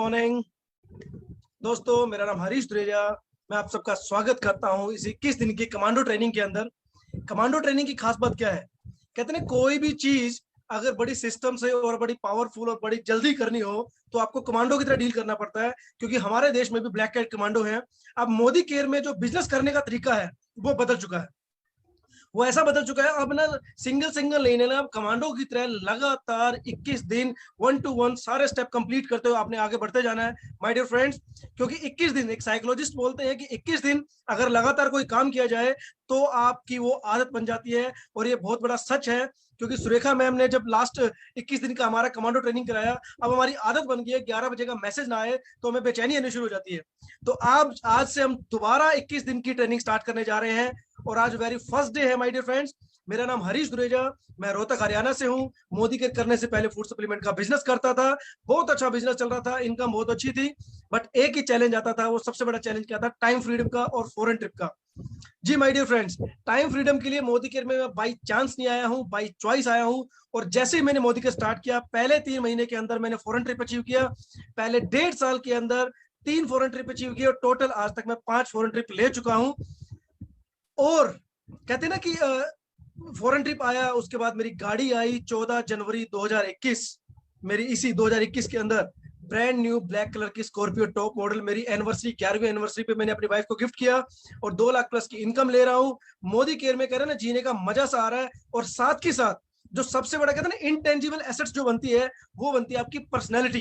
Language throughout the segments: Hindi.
मॉर्निंग दोस्तों, मेरा नाम हरीश दुरेजा। मैं आप सबका स्वागत करता हूं इस 21 दिन की कमांडो ट्रेनिंग के अंदर। कमांडो ट्रेनिंग की खास बात क्या है? कहते हैं कोई भी चीज अगर बड़ी सिस्टम से और बड़ी पावरफुल और बड़ी जल्दी करनी हो तो आपको कमांडो की तरह डील करना पड़ता है, क्योंकि हमारे देश में भी ब्लैक कैट कमांडो है। अब मोदी केयर में जो बिजनेस करने का तरीका है वो बदल चुका है। वो ऐसा बदल चुका है, अब ना सिंगल सिंगल लेने ना कमांडो की तरह लगातार 21 दिन 1 to 1 सारे स्टेप कंप्लीट करते हुए आपने आगे बढ़ते जाना है माय डियर फ्रेंड्स। क्योंकि 21 दिन, एक साइकोलॉजिस्ट बोलते हैं कि 21 दिन अगर लगातार कोई काम किया जाए तो आपकी वो आदत बन जाती है। और ये बहुत बड़ा सच है, क्योंकि सुरेखा मैम ने जब लास्ट 21 दिन का हमारा कमांडो ट्रेनिंग कराया, अब हमारी आदत बन गई है 11 बजे का मैसेज ना आए तो हमें बेचैनी आनी शुरू हो जाती है। तो आज से हम दोबारा 21 दिन की ट्रेनिंग स्टार्ट करने जा रहे हैं और आज वेरी फर्स्ट डे है माय डियर फ्रेंड्स। मेरा नाम हरीश दुरेजा, मैं रोहतक हरियाणा से हूँ। मोदी के करने से पहले फूड सप्लीमेंट का बिजनेस करता था। बहुत अच्छा बिजनेस चल रहा था, इनकम बहुत अच्छी थी। बट एक ही चैलेंज आता था, वो सबसे बड़ा चैलेंज क्या था? टाइम फ्रीडम का और फॉरेन ट्रिप का। जी my dear friends, time freedom के लिए मोदी केयर में मैं बाई चांस नहीं आया हूँ, बाई चॉइस आया हूँ। और जैसे ही मैंने मोदी केयर स्टार्ट किया, पहले 3 महीने के अंदर मैंने फॉरेन ट्रिप अचीव किया। पहले 1.5 साल के अंदर 3 फॉरेन ट्रिप अचीव किया और टोटल आज तक मैं 5 फॉरेन ट्रिप ले चुका हूँ। और कहते हैं ना कि फॉरेन ट्रिप आया, उसके बाद मेरी गाड़ी आई 14 जनवरी 2021। मेरी इसी 2021 के अंदर ब्रांड न्यू ब्लैक कलर की स्कॉर्पियो टॉप मॉडल मेरी एनिवर्सरी 11वीं एनिवर्सरी पे मैंने अपनी वाइफ को गिफ्ट किया और 2 लाख प्लस की इनकम ले रहा हूँ। मोदी केयर में कह रहे हैं ना, जीने का मजा सा आ रहा है। और साथ के साथ जो सबसे बड़ा कहते हैं ना इंटेंजिबल एसेट्स जो बनती है, वो बनती है आपकी पर्सनैलिटी,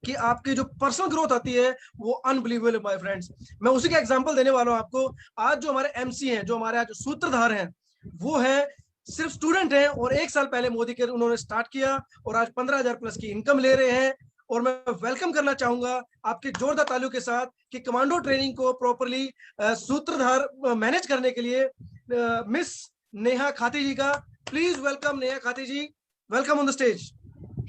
कि आपकी जो पर्सनल ग्रोथ आती है वो अनबिलीवेबल माय फ्रेंड्स। मैं उसी का एग्जांपल देने वाला हूं आपको। आज जो हमारे एमसी हैं, जो हमारे आज सूत्रधार हैं, वो है सिर्फ स्टूडेंट हैं और 1 साल पहले मोदी के उन्होंने स्टार्ट किया और आज 15,000 प्लस की इनकम ले रहे हैं। और मैं वेलकम करना चाहूंगा आपके जोरदार तालियों के साथ कि कमांडो ट्रेनिंग को प्रॉपरली सूत्रधार मैनेज करने के लिए मिस नेहा खाती जी का। Please welcome Neha Khati ji, welcome on the stage.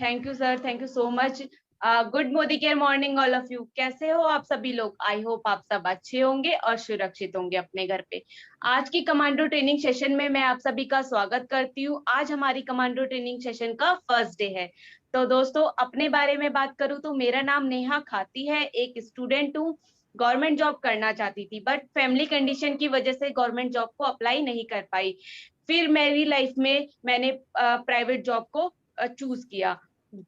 Thank you sir, thank you so much. Good Modi care morning all of you. कैसे हो आप सभी लोग? आई होप आप सब अच्छे होंगे और सुरक्षित होंगे अपने घर पे। आज की कमांडो ट्रेनिंग सेशन में मैं आप सभी का स्वागत करती हूँ। आज हमारी कमांडो ट्रेनिंग सेशन का फर्स्ट डे है। तो दोस्तों, अपने बारे में बात करूँ तो मेरा नाम नेहा खाती है, एक स्टूडेंट हूँ। गवर्नमेंट जॉब करना चाहती थी बट फैमिली कंडीशन की वजह से गवर्नमेंट जॉब को अप्लाई नहीं कर पाई। फिर मेरी लाइफ में मैंने प्राइवेट जॉब को चूज किया।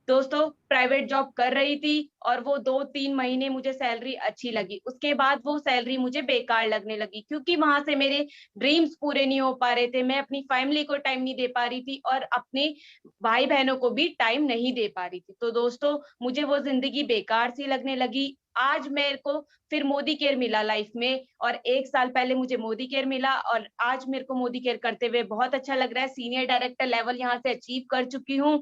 दोस्तों, प्राइवेट जॉब कर रही थी और वो 2-3 महीने मुझे सैलरी अच्छी लगी। उसके बाद वो सैलरी मुझे बेकार लगने लगी, क्योंकि वहां से मेरे ड्रीम्स पूरे नहीं हो पा रहे थे। मैं अपनी फैमिली को टाइम नहीं दे पा रही थी और अपने भाई बहनों को भी टाइम नहीं दे पा रही थी। तो दोस्तों, मुझे वो जिंदगी बेकार सी लगने लगी। आज मेरे को फिर मोदी केयर मिला लाइफ में, और 1 साल पहले मुझे मोदी केयर मिला और आज मेरे को मोदी केयर करते हुए बहुत अच्छा लग रहा है। सीनियर डायरेक्टर लेवल यहाँ से अचीव कर चुकी हूँ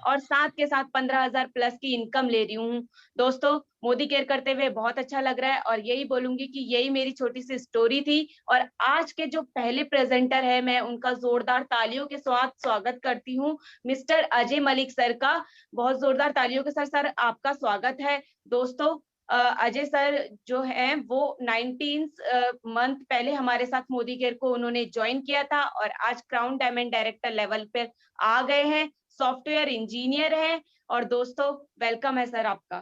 और साथ के साथ 15,000 प्लस की इनकम ले रही हूँ। दोस्तों, मोदी केयर करते हुए बहुत अच्छा लग रहा है और यही बोलूंगी कि यही मेरी छोटी सी स्टोरी थी। और आज के जो पहले प्रेजेंटर है, मैं उनका जोरदार तालियों के साथ स्वागत करती हूँ, मिस्टर अजय मलिक सर का। बहुत जोरदार तालियों के साथ सर आपका स्वागत है। दोस्तों, अजय सर जो है वो 19 मंथ पहले हमारे साथ मोदी केयर को उन्होंने ज्वाइन किया था और आज क्राउन डायमंड डायरेक्टर लेवल पे आ गए हैं। सॉफ्टवेयर इंजीनियर है। और दोस्तों, वेलकम है सर आपका।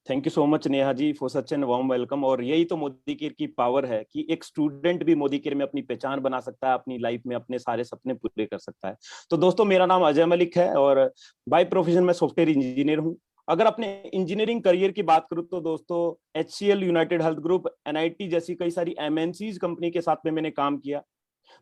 Thank you so much Neha ji for such an warm welcome. और यही तो मोदी केयर की पावर है कि एक स्टूडेंट भी मोदी केयर में अपनी पहचान बना सकता है, अपनी लाइफ में अपने सारे सपने पूरे कर सकता है। तो दोस्तों, मेरा नाम अजय मलिक है और बाय प्रोफेशन मैं सॉफ्टवेयर इंजीनियर हूँ। अगर अपने इंजीनियरिंग करियर की बात करूं तो दोस्तों, HCL, United health group, NIT जैसी कई सारी MNCs कंपनी के साथ में मैंने काम किया।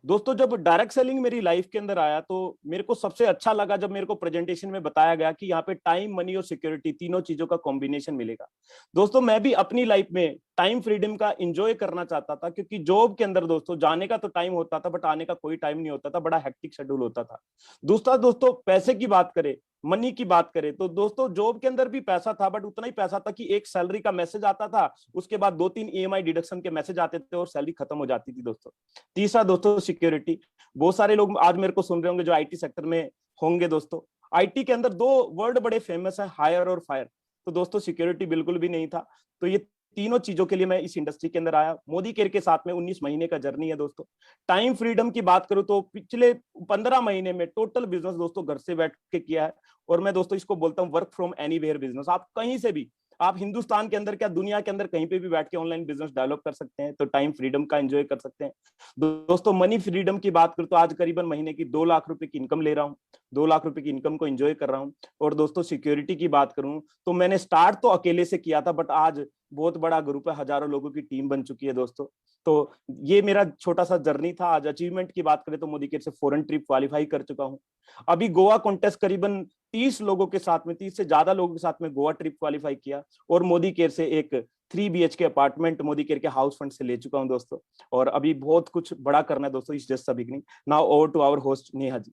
दोस्तों, जब डायरेक्ट सेलिंग मेरी लाइफ के अंदर आया तो मेरे को सबसे अच्छा लगा जब मेरे को प्रेजेंटेशन में बताया गया कि यहाँ पे टाइम, मनी और सिक्योरिटी तीनों चीजों का कॉम्बिनेशन मिलेगा। दोस्तों, मैं भी अपनी लाइफ में टाइम फ्रीडम का एंजॉय करना चाहता था, क्योंकि जॉब के अंदर दोस्तों जाने का तो टाइम होता था बट आने का कोई टाइम नहीं होता था, बड़ा हेक्टिक शेड्यूल होता था। दूसरा दोस्तों, पैसे की बात करें, मनी की बात करें तो दोस्तों जॉब के अंदर भी पैसा था बट उतना ही पैसा था कि एक सैलरी का मैसेज आता था, उसके बाद 2-3 EMI डिडक्शन के मैसेज आते थे और सैलरी खत्म हो जाती थी दोस्तों। तीसरा दोस्तों, सिक्योरिटी। बहुत सारे लोग आज मेरे को सुन रहे होंगे जो IT सेक्टर में होंगे। दोस्तों, IT के अंदर 2 वर्ड बड़े फेमस है, हायर और फायर। तो दोस्तों, सिक्योरिटी बिल्कुल भी नहीं था। तो ये तीनों चीजों के लिए मैं इस इंडस्ट्री के अंदर आया। मोदी केयर के साथ में 19 महीने का जर्नी है दोस्तों। टाइम फ्रीडम की बात करूं तो पिछले 15 महीने में टोटल बिजनेस दोस्तों घर से बैठ के किया है। और मैं दोस्तों इसको बोलता हूं वर्क फ्रॉम एनीवेयर बिजनेस। आप कहीं से भी आप हिंदुस्तान के अंदर क्या दुनिया के अंदर कहीं पे भी बैठ के ऑनलाइन बिजनेस डेवलप कर सकते हैं, तो टाइम फ्रीडम का एंजॉय कर सकते हैं। दोस्तों मनी फ्रीडम की बात करूं तो आज करीबन महीने की 2 लाख रुपए की इनकम ले रहा हूं, 2 लाख रुपए की इनकम को एंजॉय कर रहा हूं। और दोस्तों सिक्योरिटी की बात करूं तो मैंने स्टार्ट तो अकेले से किया था, बट आज बहुत बड़ा ग्रुप है, हजारों लोगों की टीम बन चुकी है दोस्तों। तो ये मेरा छोटा सा जर्नी था। आज अचीवमेंट की बात करें तो मोदी केयर से फॉरेन ट्रिप क्वालिफाई कर चुका हूं। अभी गोवा कॉन्टेस्ट करीबन 30 लोगों के साथ में, 30 से ज्यादा लोगों के साथ में गोवा ट्रिप क्वालिफाई किया, और मोदी केयर से एक 3 BHK अपार्टमेंट मोदी केयर के हाउस फंड से ले चुका हूं दोस्तों। और अभी बहुत कुछ बड़ा करना है दोस्तों, is just the beginning. Now over to our host Neha ji.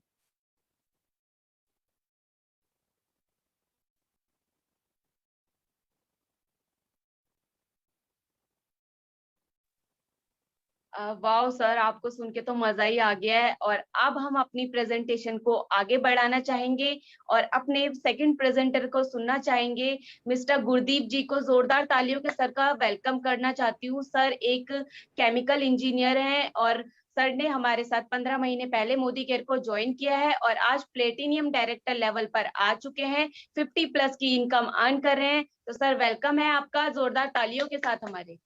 Wow sir, आपको सुन के तो मजा ही आ गया है। और अब हम अपनी प्रेजेंटेशन को आगे बढ़ाना चाहेंगे और अपने सेकंड प्रेजेंटर को सुनना चाहेंगे। मिस्टर गुरदीप जी को जोरदार तालियों के सर का वेलकम करना चाहती हूँ। सर एक केमिकल इंजीनियर हैं और सर ने हमारे साथ 15 महीने पहले मोदी केयर को ज्वाइन किया है और आज प्लेटिनियम डायरेक्टर लेवल पर आ चुके हैं, 50+ की इनकम अर्न कर रहे हैं। तो सर वेलकम है आपका, जोरदार तालियों के साथ हमारे।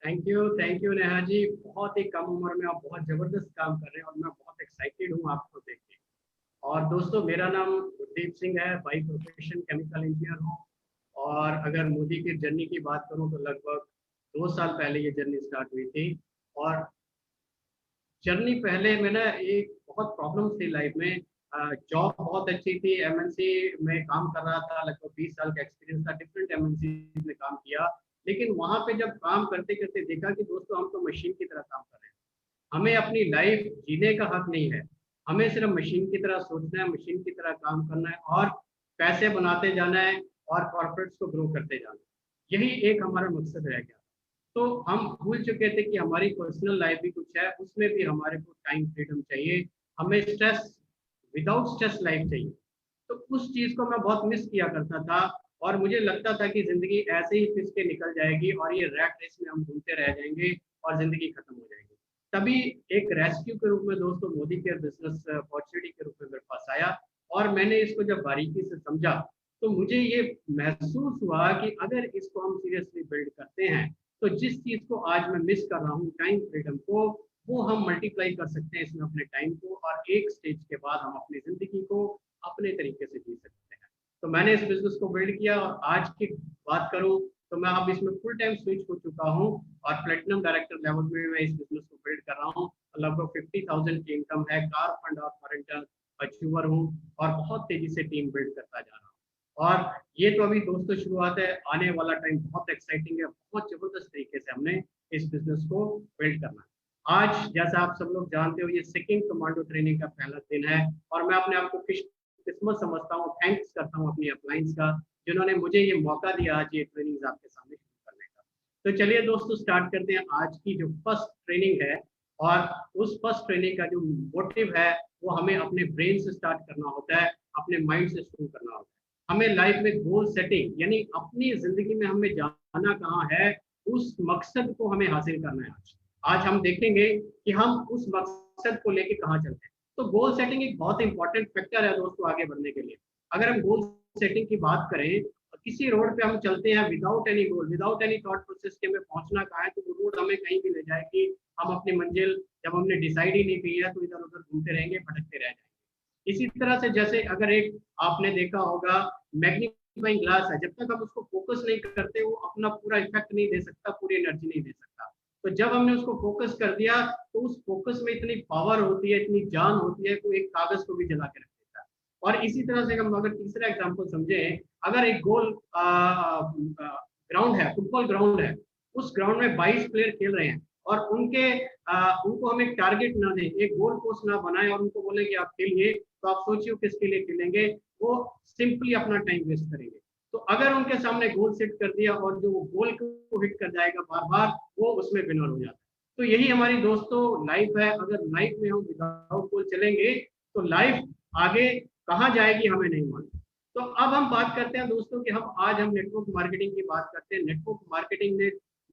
Thank you Neha ji. बहुत ही कम उम्र में आप बहुत जबरदस्त काम कर रहे हैं और मैं बहुत एक्साइटेड हूँ आपको देख के। और दोस्तों मेरा नाम गुरदीप सिंह है, बाई प्रोफेशन केमिकल इंजीनियर हूँ। और अगर मोदी की जर्नी की बात करूँ तो लगभग 2 साल पहले ये जर्नी स्टार्ट हुई थी। और जर्नी पहले में ना एक बहुत प्रॉब्लम्स थी लाइफ में। जॉब बहुत अच्छी थी, MNC में काम कर रहा था, लगभग 20 साल का एक्सपीरियंस था, डिफरेंट MNC में काम किया। लेकिन वहां पे जब काम करते करते देखा कि दोस्तों हम तो मशीन की तरह काम कर रहे हैं, हमें अपनी लाइफ जीने का हक नहीं है, हमें सिर्फ मशीन की तरह सोचना है, मशीन की तरह काम करना है और पैसे बनाते जाना है और कॉर्पोरेट्स को ग्रो करते जाना है। यही एक हमारा मकसद रह गया। तो हम भूल चुके थे कि हमारी पर्सनल लाइफ भी कुछ है, उसमें भी हमारे को टाइम फ्रीडम चाहिए, हमें स्ट्रेस विदाउट स्ट्रेस लाइफ चाहिए। तो उस चीज़ को मैं बहुत मिस किया करता था और मुझे लगता था कि ज़िंदगी ऐसे ही फिस के निकल जाएगी और ये रैट रेस में हम घूमते रह जाएंगे और ज़िंदगी खत्म हो जाएगी। तभी एक रेस्क्यू के रूप में दोस्तों मोदी केयर बिजनेस अपॉर्चुनिटी के रूप में मेरे पास आया और मैंने इसको जब बारीकी से समझा तो मुझे ये महसूस हुआ कि अगर इसको हम सीरियसली बिल्ड करते हैं तो जिस चीज़ को आज मैं मिस कर रहा हूँ, टाइम फ्रीडम को, वो हम मल्टीप्लाई कर सकते हैं इसमें अपने टाइम को और एक स्टेज के बाद हम अपनी ज़िंदगी को अपने तरीके से जी सकते हैं। तो मैंने इस बिजनेस को बिल्ड किया और आज की बात करूं तो मैं अब इसमें फुल टाइम स्विच हो चुका हूं और प्लेटिनम डायरेक्टर लेवल में मैं इस बिजनेस को बिल्ड कर रहा हूं। लगभग 50,000 की इनकम है, कार फंड और फॉरेन अचीवर हूं और बहुत तेजी से टीम बिल्ड करता जा रहा हूं। और ये तो अभी दोस्तों शुरुआत है, आने वाला टाइम बहुत एक्साइटिंग है, बहुत जबरदस्त तरीके से हमने इस बिजनेस को बिल्ड करना है। आज जैसा आप सब लोग जानते हो ये सेकंड कमांडो ट्रेनिंग का पहला दिन है और मैं अपने आप को किस्मत समझता हूँ, थैंक्स करता हूँ अपनी अपलाइंस का जिन्होंने मुझे ये मौका दिया आज ये ट्रेनिंग आपके सामने शुरू करने का। तो चलिए दोस्तों स्टार्ट करते हैं आज की जो फर्स्ट ट्रेनिंग है। और उस फर्स्ट ट्रेनिंग का जो मोटिव है वो हमें अपने ब्रेन से स्टार्ट करना होता है, अपने माइंड से शुरू करना होता है। हमें लाइफ में गोल सेटिंग यानी अपनी जिंदगी में हमें जाना कहाँ है, उस मकसद को हमें हासिल करना है। आज हम देखेंगे कि हम उस मकसद को लेके कहाँ चलते हैं। तो गोल सेटिंग एक बहुत इंपॉर्टेंट फैक्टर है दोस्तों आगे बढ़ने के लिए। अगर हम गोल सेटिंग की बात करें, किसी रोड पे हम चलते हैं विदाउट एनी गोल, विदाउट एनी थॉट प्रोसेस के हमें पहुंचना कहाँ है, तो वो रोड हमें कहीं भी ले जाएगी। हम अपनी मंजिल जब हमने डिसाइड ही नहीं की है तो इधर उधर घूमते रहेंगे, भटकते रह जाएंगे। इसी तरह से जैसे अगर एक आपने देखा होगा मैग्नीफाइंग ग्लास है, जब तक हम उसको फोकस नहीं करते वो अपना पूरा इफेक्ट नहीं दे सकता, पूरी एनर्जी नहीं दे सकता। तो जब हमने उसको फोकस कर दिया तो उस फोकस में इतनी पावर होती है, इतनी जान होती है कि एक कागज को भी जला के रख देता है। और इसी तरह से हम अगर तीसरा एग्जांपल समझें, अगर एक गोल ग्राउंड है, फुटबॉल ग्राउंड है, उस ग्राउंड में 22 प्लेयर खेल रहे हैं और उनको हम एक टारगेट ना दें, एक गोल पोस्ट ना बनाए और उनको बोले कि आप खेलिए, तो आप सोचिए किसके लिए खेलेंगे, वो सिंपली अपना टाइम वेस्ट करेंगे। तो अगर उनके सामने गोल सेट कर दिया और जो वो गोल को हिट कर जाएगा बार बार, वो उसमें विनर हो जाता है। तो यही हमारी दोस्तों लाइफ है। अगर लाइफ में हम विदाउट गोल चलेंगे तो लाइफ आगे कहाँ जाएगी हमें नहीं मालूम। तो अब हम बात करते हैं दोस्तों कि हम नेटवर्क मार्केटिंग की बात करते हैं। नेटवर्क मार्केटिंग ने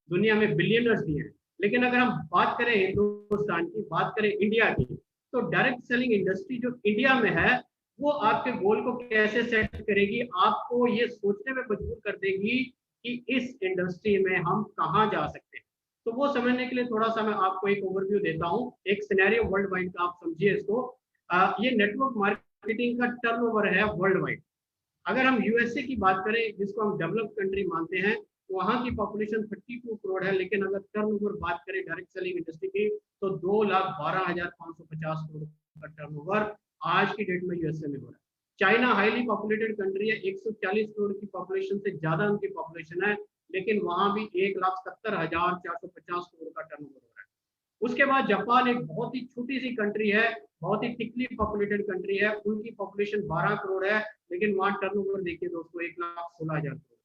दुनिया में बिलियनर्स दिए हैं, लेकिन अगर हम बात करें हिंदुस्तान की, बात करें इंडिया की, तो डायरेक्ट सेलिंग इंडस्ट्री जो इंडिया में है वो आपके गोल को कैसे सेट करेगी, आपको ये सोचने में मजबूर कर देगी कि इस इंडस्ट्री में हम कहाँ जा सकते हैं। तो वो समझने के लिए थोड़ा सा मैं आपको एक ओवरव्यू देता हूँ, एक सिनेरियो वर्ल्ड वाइड का, आप समझिए इसको। ये नेटवर्क मार्केटिंग का टर्नओवर है वर्ल्ड वाइड। अगर हम यूएसए की बात करें, जिसको हम डेवलप्ड कंट्री मानते हैं, तो वहाँ की पॉपुलेशन 32 करोड़ है, लेकिन अगर टर्नओवर बात करें डायरेक्ट सेलिंग इंडस्ट्री की, तो 2,12,550 करोड़ का टर्नओवर आज की डेट में यूएसए में हो रहा है। चाइना हाईली पॉपुलेटेड कंट्री है, 140 करोड़ की पॉपुलेशन से ज्यादा उनकी पॉपुलेशन है, लेकिन वहां भी 1,70,450 करोड़ का टर्नओवर हो रहा है। उसके बाद जापान एक बहुत ही छोटी सी कंट्री है, बहुत ही थिकली पॉपुलेटेड कंट्री है, उनकी पॉपुलेशन 12 करोड़ है, लेकिन वहां टर्नओवर देखिए दोस्तों 1,16,000 करोड़।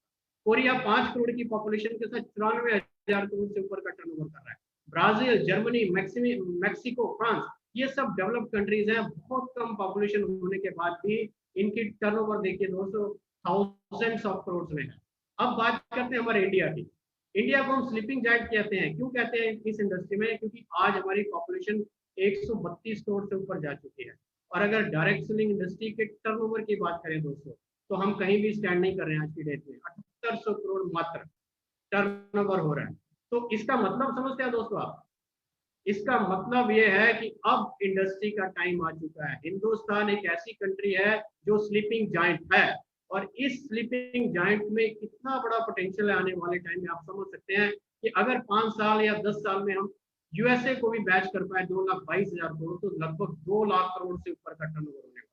कोरिया 5 करोड़ की पॉपुलेशन के साथ 94,000 करोड़ से ऊपर का टर्नओवर कर रहा है। ब्राजील, जर्मनी, मैक्सिको, फ्रांस, ये सब डेवलप्ड कंट्रीज हैं, बहुत कम पॉपुलेशन होने के बाद भी इनकी टर्नओवर देखिए दोस्तों थाउजेंड्स ऑफ करोड़ में है। अब बात करते हैं हमारे इंडिया की। इंडिया को हम स्लीपिंग जायंट कहते हैं। क्यों कहते हैं इस इंडस्ट्री में? क्योंकि आज हमारी पॉपुलेशन 132 करोड़ से ऊपर जा चुकी है। और अगर डायरेक्ट सेलिंग इंडस्ट्री के टर्नओवर की बात करें दोस्तों, तो हम कहीं भी स्टैंड नहीं कर रहे हैं आज की डेट में। 7800 करोड़ मात्र टर्नओवर हो रहा है। तो इसका मतलब समझते हैं दोस्तों आप? इसका मतलब ये है कि अब इंडस्ट्री का टाइम आ चुका है। हिंदुस्तान एक ऐसी कंट्री है जो स्लीपिंग जायंट है, और इस स्लीपिंग जायंट में कितना बड़ा पोटेंशियल है आने वाले टाइम में, आप समझ सकते हैं कि अगर 5 साल या 10 साल में हम यूएसए को भी बैच कर पाए 2,22,000 करोड़, तो लगभग 2 लाख करोड़ से ऊपर का टर्नओवर होने वाला है।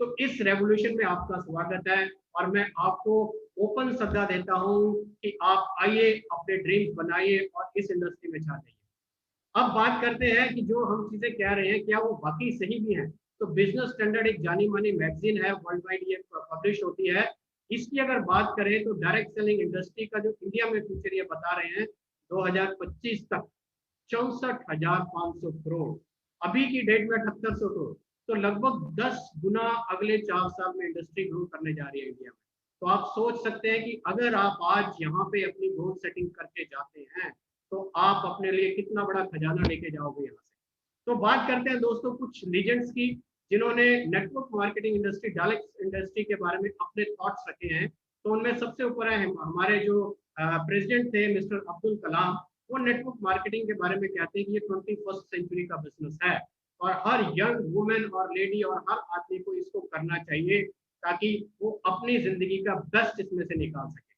तो इस रेवोल्यूशन में आपका स्वागत है, और मैं आपको ओपन सद्दा देता हूं कि आप आइए, अपने ड्रीम्स बनाइए और इस इंडस्ट्री में छा जाइए। अब बात करते हैं कि जो हम चीजें कह रहे हैं क्या वो वाकई सही भी हैं। तो बिजनेस स्टैंडर्ड एक जानी मानी मैगजीन है, वर्ल्ड वाइड ये पब्लिश होती है। इसकी अगर बात करें तो डायरेक्ट सेलिंग इंडस्ट्री का जो इंडिया में फ्यूचर ये बता रहे हैं 2025 तक 64,500 करोड़, अभी की डेट में 7800 करोड़, तो लगभग 10 गुना अगले 4 साल में इंडस्ट्री ग्रो करने जा रही है इंडिया में। तो आप सोच सकते हैं कि अगर आप आज यहाँ पे अपनी गोल सेटिंग करके जाते हैं तो आप अपने लिए कितना बड़ा खजाना लेके जाओगे यहाँ से। तो बात करते हैं दोस्तों कुछ लीजेंड्स की, जिन्होंने network marketing industry, direct industry के बारे में अपने थॉट्स रखे हैं। तो उनमें सबसे ऊपर है हमारे जो प्रेसिडेंट थे मिस्टर अब्दुल कलाम। वो नेटवर्क मार्केटिंग के बारे में कहते हैं कि ये 21st सेंचुरी का बिजनेस है, और हर यंग वुमेन और लेडी और हर आदमी को इसको करना चाहिए, ताकि वो अपनी जिंदगी का बेस्ट इसमें से निकाल सके।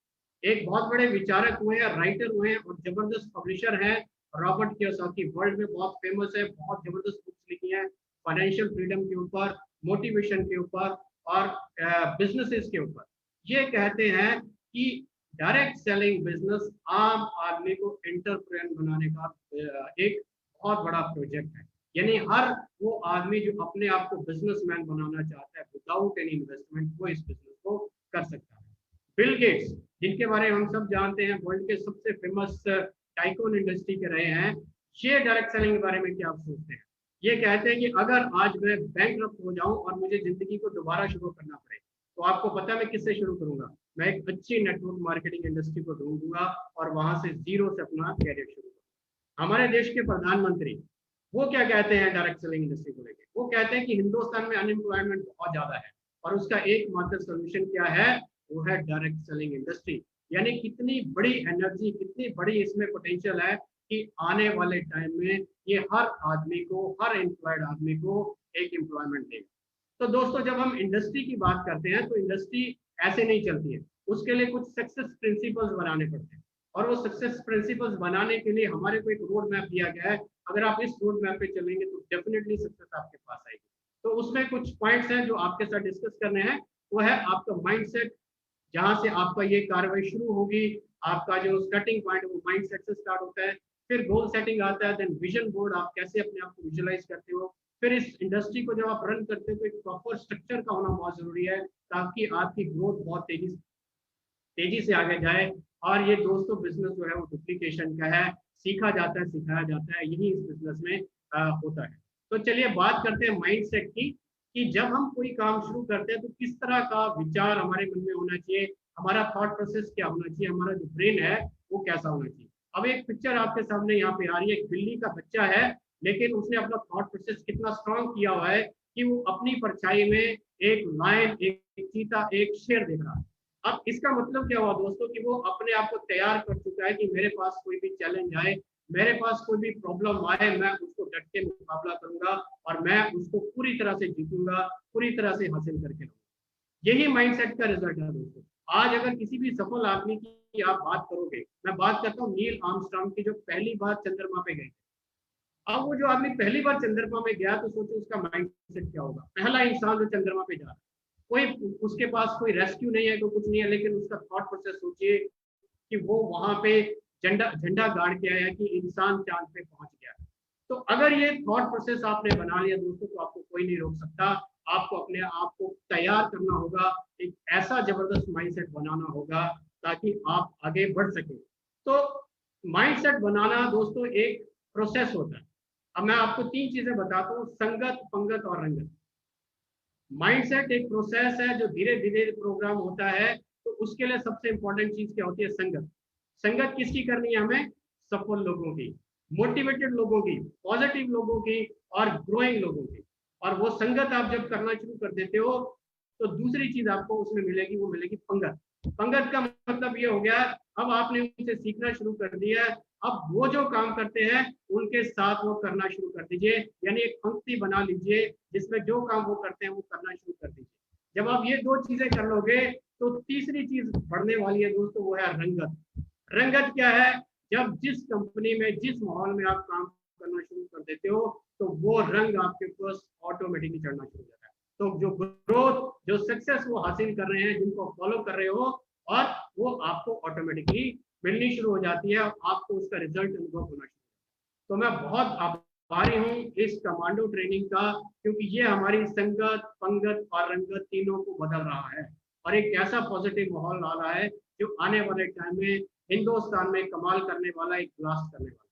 एक बहुत बड़े विचारक हुए हैं, राइटर हुए हैं और जबरदस्त पब्लिशर हैं रॉबर्ट कियोसाकी, वर्ल्ड में बहुत फेमस है, बहुत जबरदस्त बुक्स लिखी हैं फाइनेंशियल फ्रीडम के ऊपर, मोटिवेशन के ऊपर और बिजनेसेस के ऊपर। ये कहते हैं कि डायरेक्ट सेलिंग बिजनेस आम आदमी को एंटरप्रेन्योर बनाने का एक बहुत बड़ा प्रोजेक्ट है। यानी हर वो आदमी जो अपने आप को बिजनेसमैन बनाना चाहता है विदाउट एनी इन्वेस्टमेंट, वो इस बिजनेस को कर सकता है। बिल गेट्स, जिनके बारे में हम सब जानते हैं, वर्ल्ड के सबसे फेमस टाइकून इंडस्ट्री के रहे हैं, ये डायरेक्ट सेलिंग के बारे में क्या आप सोचते हैं? ये कहते हैं कि अगर आज मैं बैंकरप्ट हो जाऊं और मुझे जिंदगी को दोबारा शुरू करना पड़े, तो आपको पता है मैं किससे शुरू करूंगा? मैं एक अच्छी नेटवर्क मार्केटिंग इंडस्ट्री को ढूंढूंगा और वहां से जीरो से अपना कैरियर शुरू करूंगा। हमारे देश के प्रधानमंत्री वो क्या कहते हैं डायरेक्ट सेलिंग इंडस्ट्री को लेकर? वो कहते हैं कि हिंदुस्तान में अनएम्प्लॉयमेंट बहुत ज्यादा है और उसका एकमात्र सोल्यूशन क्या है? वो है डायरेक्ट सेलिंग इंडस्ट्री। यानी कितनी बड़ी एनर्जी, कितनी बड़ी इसमें पोटेंशियल है कि आने वाले टाइम में ये हर आदमी को, हर एम्प्लॉयड आदमी को एक एम्प्लॉयमेंट देगा। तो दोस्तों जब हम इंडस्ट्री की बात करते हैं तो इंडस्ट्री ऐसे नहीं चलती है, उसके लिए कुछ सक्सेस प्रिंसिपल्स बनाने पड़ते हैं, और वो सक्सेस प्रिंसिपल्स बनाने के लिए हमारे को एक रोड मैप दिया गया है। अगर आप इस रोड मैप पे चलेंगे तो डेफिनेटली सक्सेस आपके पास आएगी। तो उसमें कुछ पॉइंट्स हैं जो आपके साथ डिस्कस करने हैं। वो है आपका माइंडसेट, जहां से आपका ये कार्रवाई शुरू होगी। आपका जो स्टार्टिंग पॉइंट वो माइंडसेट से स्टार्ट होता है, फिर गोल सेटिंग आता है, देन विजन बोर्ड, आप कैसे अपने आप को विजुअलाइज करते हो। फिर इस इंडस्ट्री को जब आप रन करते हो तो एक प्रॉपर स्ट्रक्चर का होना बहुत जरूरी है, ताकि आपकी ग्रोथ बहुत तेजी से आगे जाए। और ये दोस्तों बिजनेस जो है वो डुप्लीकेशन का है, सीखा जाता है, सिखाया जाता है, यही इस बिजनेस में होता है। तो चलिए बात करते हैं माइंडसेट की, कि जब हम कोई काम शुरू करते हैं तो किस तरह का विचार हमारे मन में होना चाहिए, हमारा थॉट प्रोसेस क्या होना चाहिए, हमारा जो ब्रेन है वो कैसा होना चाहिए। अब एक पिक्चर आपके सामने यहाँ पे आ रही है, एक बिल्ली का बच्चा है, लेकिन उसने अपना थॉट प्रोसेस कितना स्ट्रॉन्ग किया हुआ है कि वो अपनी परछाई में एक लायन, एक चीता, एक शेर देख रहा है। अब इसका मतलब क्या हुआ दोस्तों कि वो अपने आप को तैयार कर चुका है कि मेरे पास कोई भी चैलेंज आए, मेरे पास कोई भी प्रॉब्लम आए, मैं उसको डट के मुकाबला करूंगा और मैं उसको पूरी तरह से जीतूंगा, पूरी तरह से हासिल करके लाऊंगा। यही माइंडसेट का रिजल्ट है दोस्तों। आज अगर किसी भी सफल आदमी की आप बात करोगे, मैं बात करता हूँ नील आर्मस्ट्रांग की, जो पहली बार चंद्रमा पे गए। अब वो जो आदमी पहली बार चंद्रमा में गया तो सोचो उसका माइंडसेट क्या होगा। पहला इंसान जो चंद्रमा पे जा रहा है, कोई उसके पास कोई रेस्क्यू नहीं है, कोई कुछ नहीं है, लेकिन उसका थॉट प्रोसेस सोचिए कि वो वहां पे झंडा झंडा गाड़ के आया कि इंसान चांद पे पहुंच गया। तो अगर ये थॉट प्रोसेस आपने बना लिया दोस्तों, तो आपको कोई नहीं रोक सकता। आपको अपने आप को तैयार करना होगा, एक ऐसा जबरदस्त माइंडसेट बनाना होगा ताकि आप आगे बढ़ सके। तो माइंडसेट बनाना दोस्तों एक प्रोसेस होता है। अब मैं आपको 3 चीजें बताता हूँ, संगत, पंगत और रंगत। माइंडसेट एक प्रोसेस है जो धीरे धीरे प्रोग्राम होता है। तो उसके लिए सबसे इंपॉर्टेंट चीज क्या होती है? संगत। संगत किसकी करनी है हमें? सफल लोगों की, मोटिवेटेड लोगों की, पॉजिटिव लोगों की और ग्रोइंग लोगों की। और वो संगत आप जब करना शुरू कर देते हो तो दूसरी चीज आपको उसमें मिलेगी, वो मिलेगी पंगत। पंगत का मतलब ये हो गया, अब आपने उनसे सीखना शुरू कर दिया है, अब वो जो काम करते हैं उनके साथ वो करना शुरू कर दीजिए। यानी एक पंक्ति बना लीजिए जिसमें जो काम वो करते हैं वो करना शुरू कर दीजिए। जब आप ये 2 चीजें कर लोगे तो तीसरी चीज बढ़ने वाली है दोस्तों, वो है रंगत। रंगत क्या है? जब जिस कंपनी में, जिस माहौल में आप काम करना शुरू कर देते हो तो वो रंग आपके पास ऑटोमेटिकली चढ़ना शुरू हो जाता है। तो जो ग्रोथ, जो सक्सेस वो हासिल कर रहे हैं, जिनको फॉलो कर रहे हो, और वो आपको ऑटोमेटिकली मिलनी शुरू हो जाती है और आपको उसका रिजल्ट अनुभव होना शुरू। तो मैं बहुत आभारी हूँ इस कमांडो ट्रेनिंग का, क्योंकि ये हमारी संगत, पंगत और रंगत तीनों को बदल रहा है और एक ऐसा पॉजिटिव माहौल ला रहा है जो आने वाले टाइम में हिंदुस्तान में कमाल करने वाला, एक ब्लास्ट करने वाला।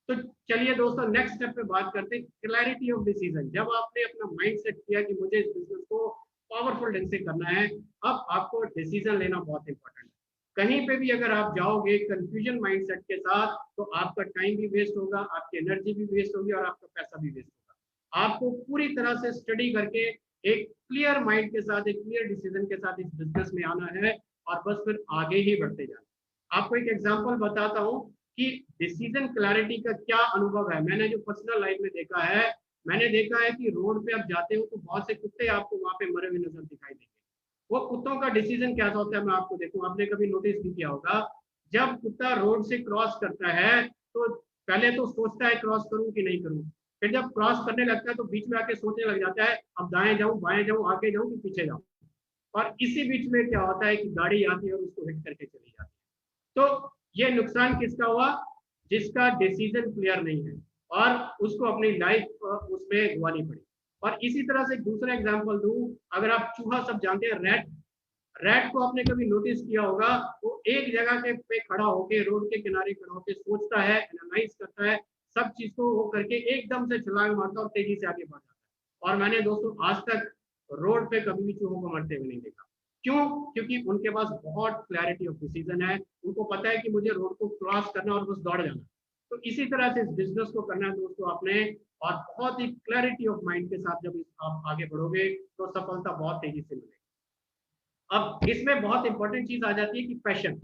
तो चलिए दोस्तों नेक्स्ट स्टेप पे बात करते हैं, क्लैरिटी ऑफ डिसीजन। जब आपने अपना माइंड सेट किया कि मुझे इस बिजनेस को पावरफुल ढंग से करना है, अब आपको डिसीजन लेना बहुत इंपॉर्टेंट है। कहीं पे भी अगर आप जाओगे कंफ्यूजन माइंडसेट के साथ तो आपका टाइम भी वेस्ट होगा, आपकी एनर्जी भी वेस्ट होगी और आपका पैसा भी वेस्ट होगा। आपको पूरी तरह से स्टडी करके एक क्लियर माइंड के साथ, एक क्लियर डिसीजन के साथ इस बिजनेस में आना है और बस फिर आगे ही बढ़ते जाना। आपको एक एग्जांपल बताता हूँ कि डिसीजन क्लैरिटी का क्या अनुभव है। मैंने जो पर्सनल लाइफ में देखा है, मैंने देखा है कि रोड पे आप जाते हो तो बहुत से कुत्ते आपको वहां पे मरे हुए नजर दिखाई देंगे। वो कुत्तों का डिसीजन क्या होता है मैं आपको देखूं, आपने कभी नोटिस भी किया होगा, जब कुत्ता रोड से क्रॉस करता है तो पहले तो सोचता है क्रॉस करूं कि नहीं करूं, फिर जब क्रॉस करने लगता है तो बीच में आके सोचने लग जाता है अब दाएं जाऊं, बाएं जाऊं, आगे जाऊं कि पीछे जाऊं। और इसी बीच में क्या होता है कि गाड़ी आती है और उसको हिट करके चली जाती है। तो ये नुकसान किसका हुआ? जिसका डिसीजन क्लियर नहीं है और उसको अपनी लाइफ उसमें गंवानी पड़ी। और इसी तरह से दूसरा एग्जांपल दूं, अगर आप चूहा सब जानते हैं, रैट, रैट को आपने कभी नोटिस किया होगा, वो एक जगह के पे खड़ा होके, रोड के किनारे खड़ा होके सोचता है, एनालाइज करता है, सब चीज को वो करके एकदम से छलांग मारता और तेजी से आगे बढ़ जाता है। और मैंने दोस्तों आज तक रोड पे कभी भी चूहों को मरते हुए नहीं देखा। क्यों? क्योंकि उनके पास बहुत क्लैरिटी ऑफ डिसीजन है, उनको पता है कि मुझे रोड को क्रॉस करना और बस दौड़ जाना। तो इसी तरह से इस बिजनेस को करना है दोस्तों आपने, और बहुत ही क्लैरिटी ऑफ माइंड के साथ जब आप आगे बढ़ोगे तो सफलता बहुत तेजी से मिलेगी। अब इसमें बहुत इंपॉर्टेंट चीज आ जाती है कि पैशन।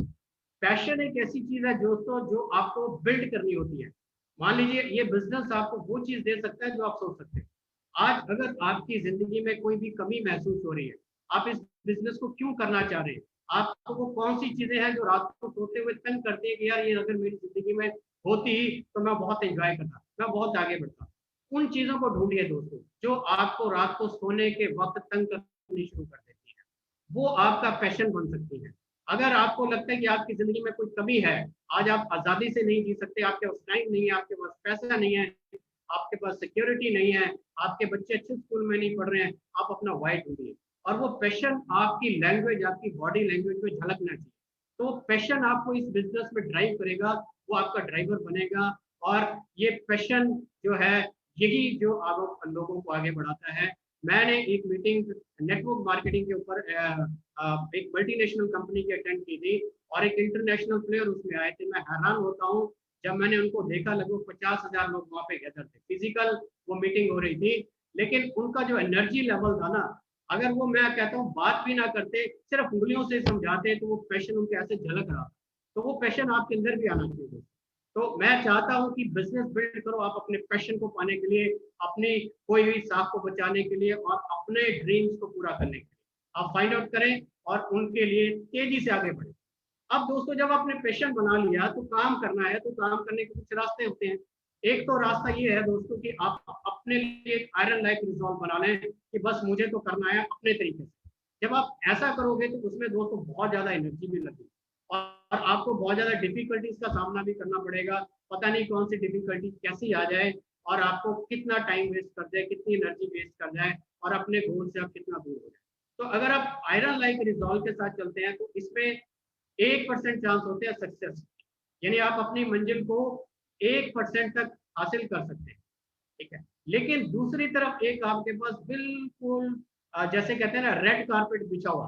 पैशन एक ऐसी चीज है दोस्तों जो आपको बिल्ड करनी होती है। मान लीजिए ये बिजनेस आपको वो चीज दे सकता है जो आप सोच सकते हैं। आज अगर आपकी जिंदगी में कोई भी कमी महसूस हो रही है, आप इस बिजनेस को क्यों करना चाह रहे हैं, आपको वो कौन सी चीजें हैं जो रात को सोते हुए तंग करती है कि यार ये अगर मेरी जिंदगी में होती तो मैं बहुत एंजॉय करता, मैं बहुत आगे बढ़ता। उन चीजों को ढूंढिए दोस्तों जो आपको रात को सोने के वक्त तंग करनी शुरू कर देती है, वो आपका पैशन बन सकती है। अगर आपको लगता है कि आपकी जिंदगी में कोई कमी है, आज आप आजादी से नहीं जी सकते, आपके पास टाइम नहीं है, आपके पास पैसा नहीं है, आपके पास सिक्योरिटी नहीं है, आपके बच्चे अच्छे स्कूल में नहीं पढ़ रहे हैं, आप अपना वाई ढूंढिए। और वो पैशन आपकी लैंग्वेज, आपकी बॉडी लैंग्वेज में झलकना चाहिए। तो पैशन आपको इस बिजनेस में ड्राइव करेगा, वो आपका ड्राइवर बनेगा। और ये पैशन जो है यही जो आप लोगों को आगे बढ़ाता है। मैंने एक मीटिंग नेटवर्क मार्केटिंग के ऊपर एक मल्टीनेशनल कंपनी की अटेंड की थी और एक इंटरनेशनल प्लेयर उसमें आए थे। मैं हैरान होता हूँ जब मैंने उनको देखा, लगभग 50,000 लोग वहाँ पे गैदर थे, फिजिकल वो मीटिंग हो रही थी। लेकिन उनका जो एनर्जी लेवल था ना, अगर वो, मैं कहता हूँ, बात भी ना करते, सिर्फ उंगलियों से समझाते, तो वो पैशन उनके ऐसे झलक रहा। तो वो पैशन आपके अंदर भी आना चाहिए। तो मैं चाहता हूँ कि बिजनेस बिल्ड करो आप अपने पैशन को पाने के लिए, अपनी कोई हुई साख को बचाने के लिए और अपने ड्रीम्स को पूरा करने के लिए आप फाइंड आउट करें और उनके लिए तेजी से आगे बढ़े। अब दोस्तों, जब आपने पैशन बना लिया तो काम करना है, तो काम करने के कुछ रास्ते होते हैं। एक तो रास्ता ये है दोस्तों कि आप अपने लिए एक आयरन लाइक रिजॉल्व बना लें कि बस मुझे तो करना है अपने तरीके से। जब आप ऐसा करोगे तो उसमें दोस्तों बहुत ज्यादा एनर्जी भी लगेगी और आपको बहुत ज्यादा डिफिकल्टीज का सामना भी करना पड़ेगा। पता नहीं कौन सी डिफिकल्टी कैसी आ जाए और आपको कितना टाइम वेस्ट कर जाए, कितनी एनर्जी वेस्ट कर जाए और अपने गोल से आप कितना दूर हो जाए। तो अगर आप आयरन लाइक रिजॉल्व के साथ चलते हैं तो इसमें 1% चांस होते हैं सक्सेस, यानी आप अपनी मंजिल को 1% तक हासिल कर सकते हैं, ठीक है। लेकिन दूसरी तरफ एक आपके पास बिल्कुल जैसे कहते हैं ना रेड कारपेट बिछा हुआ,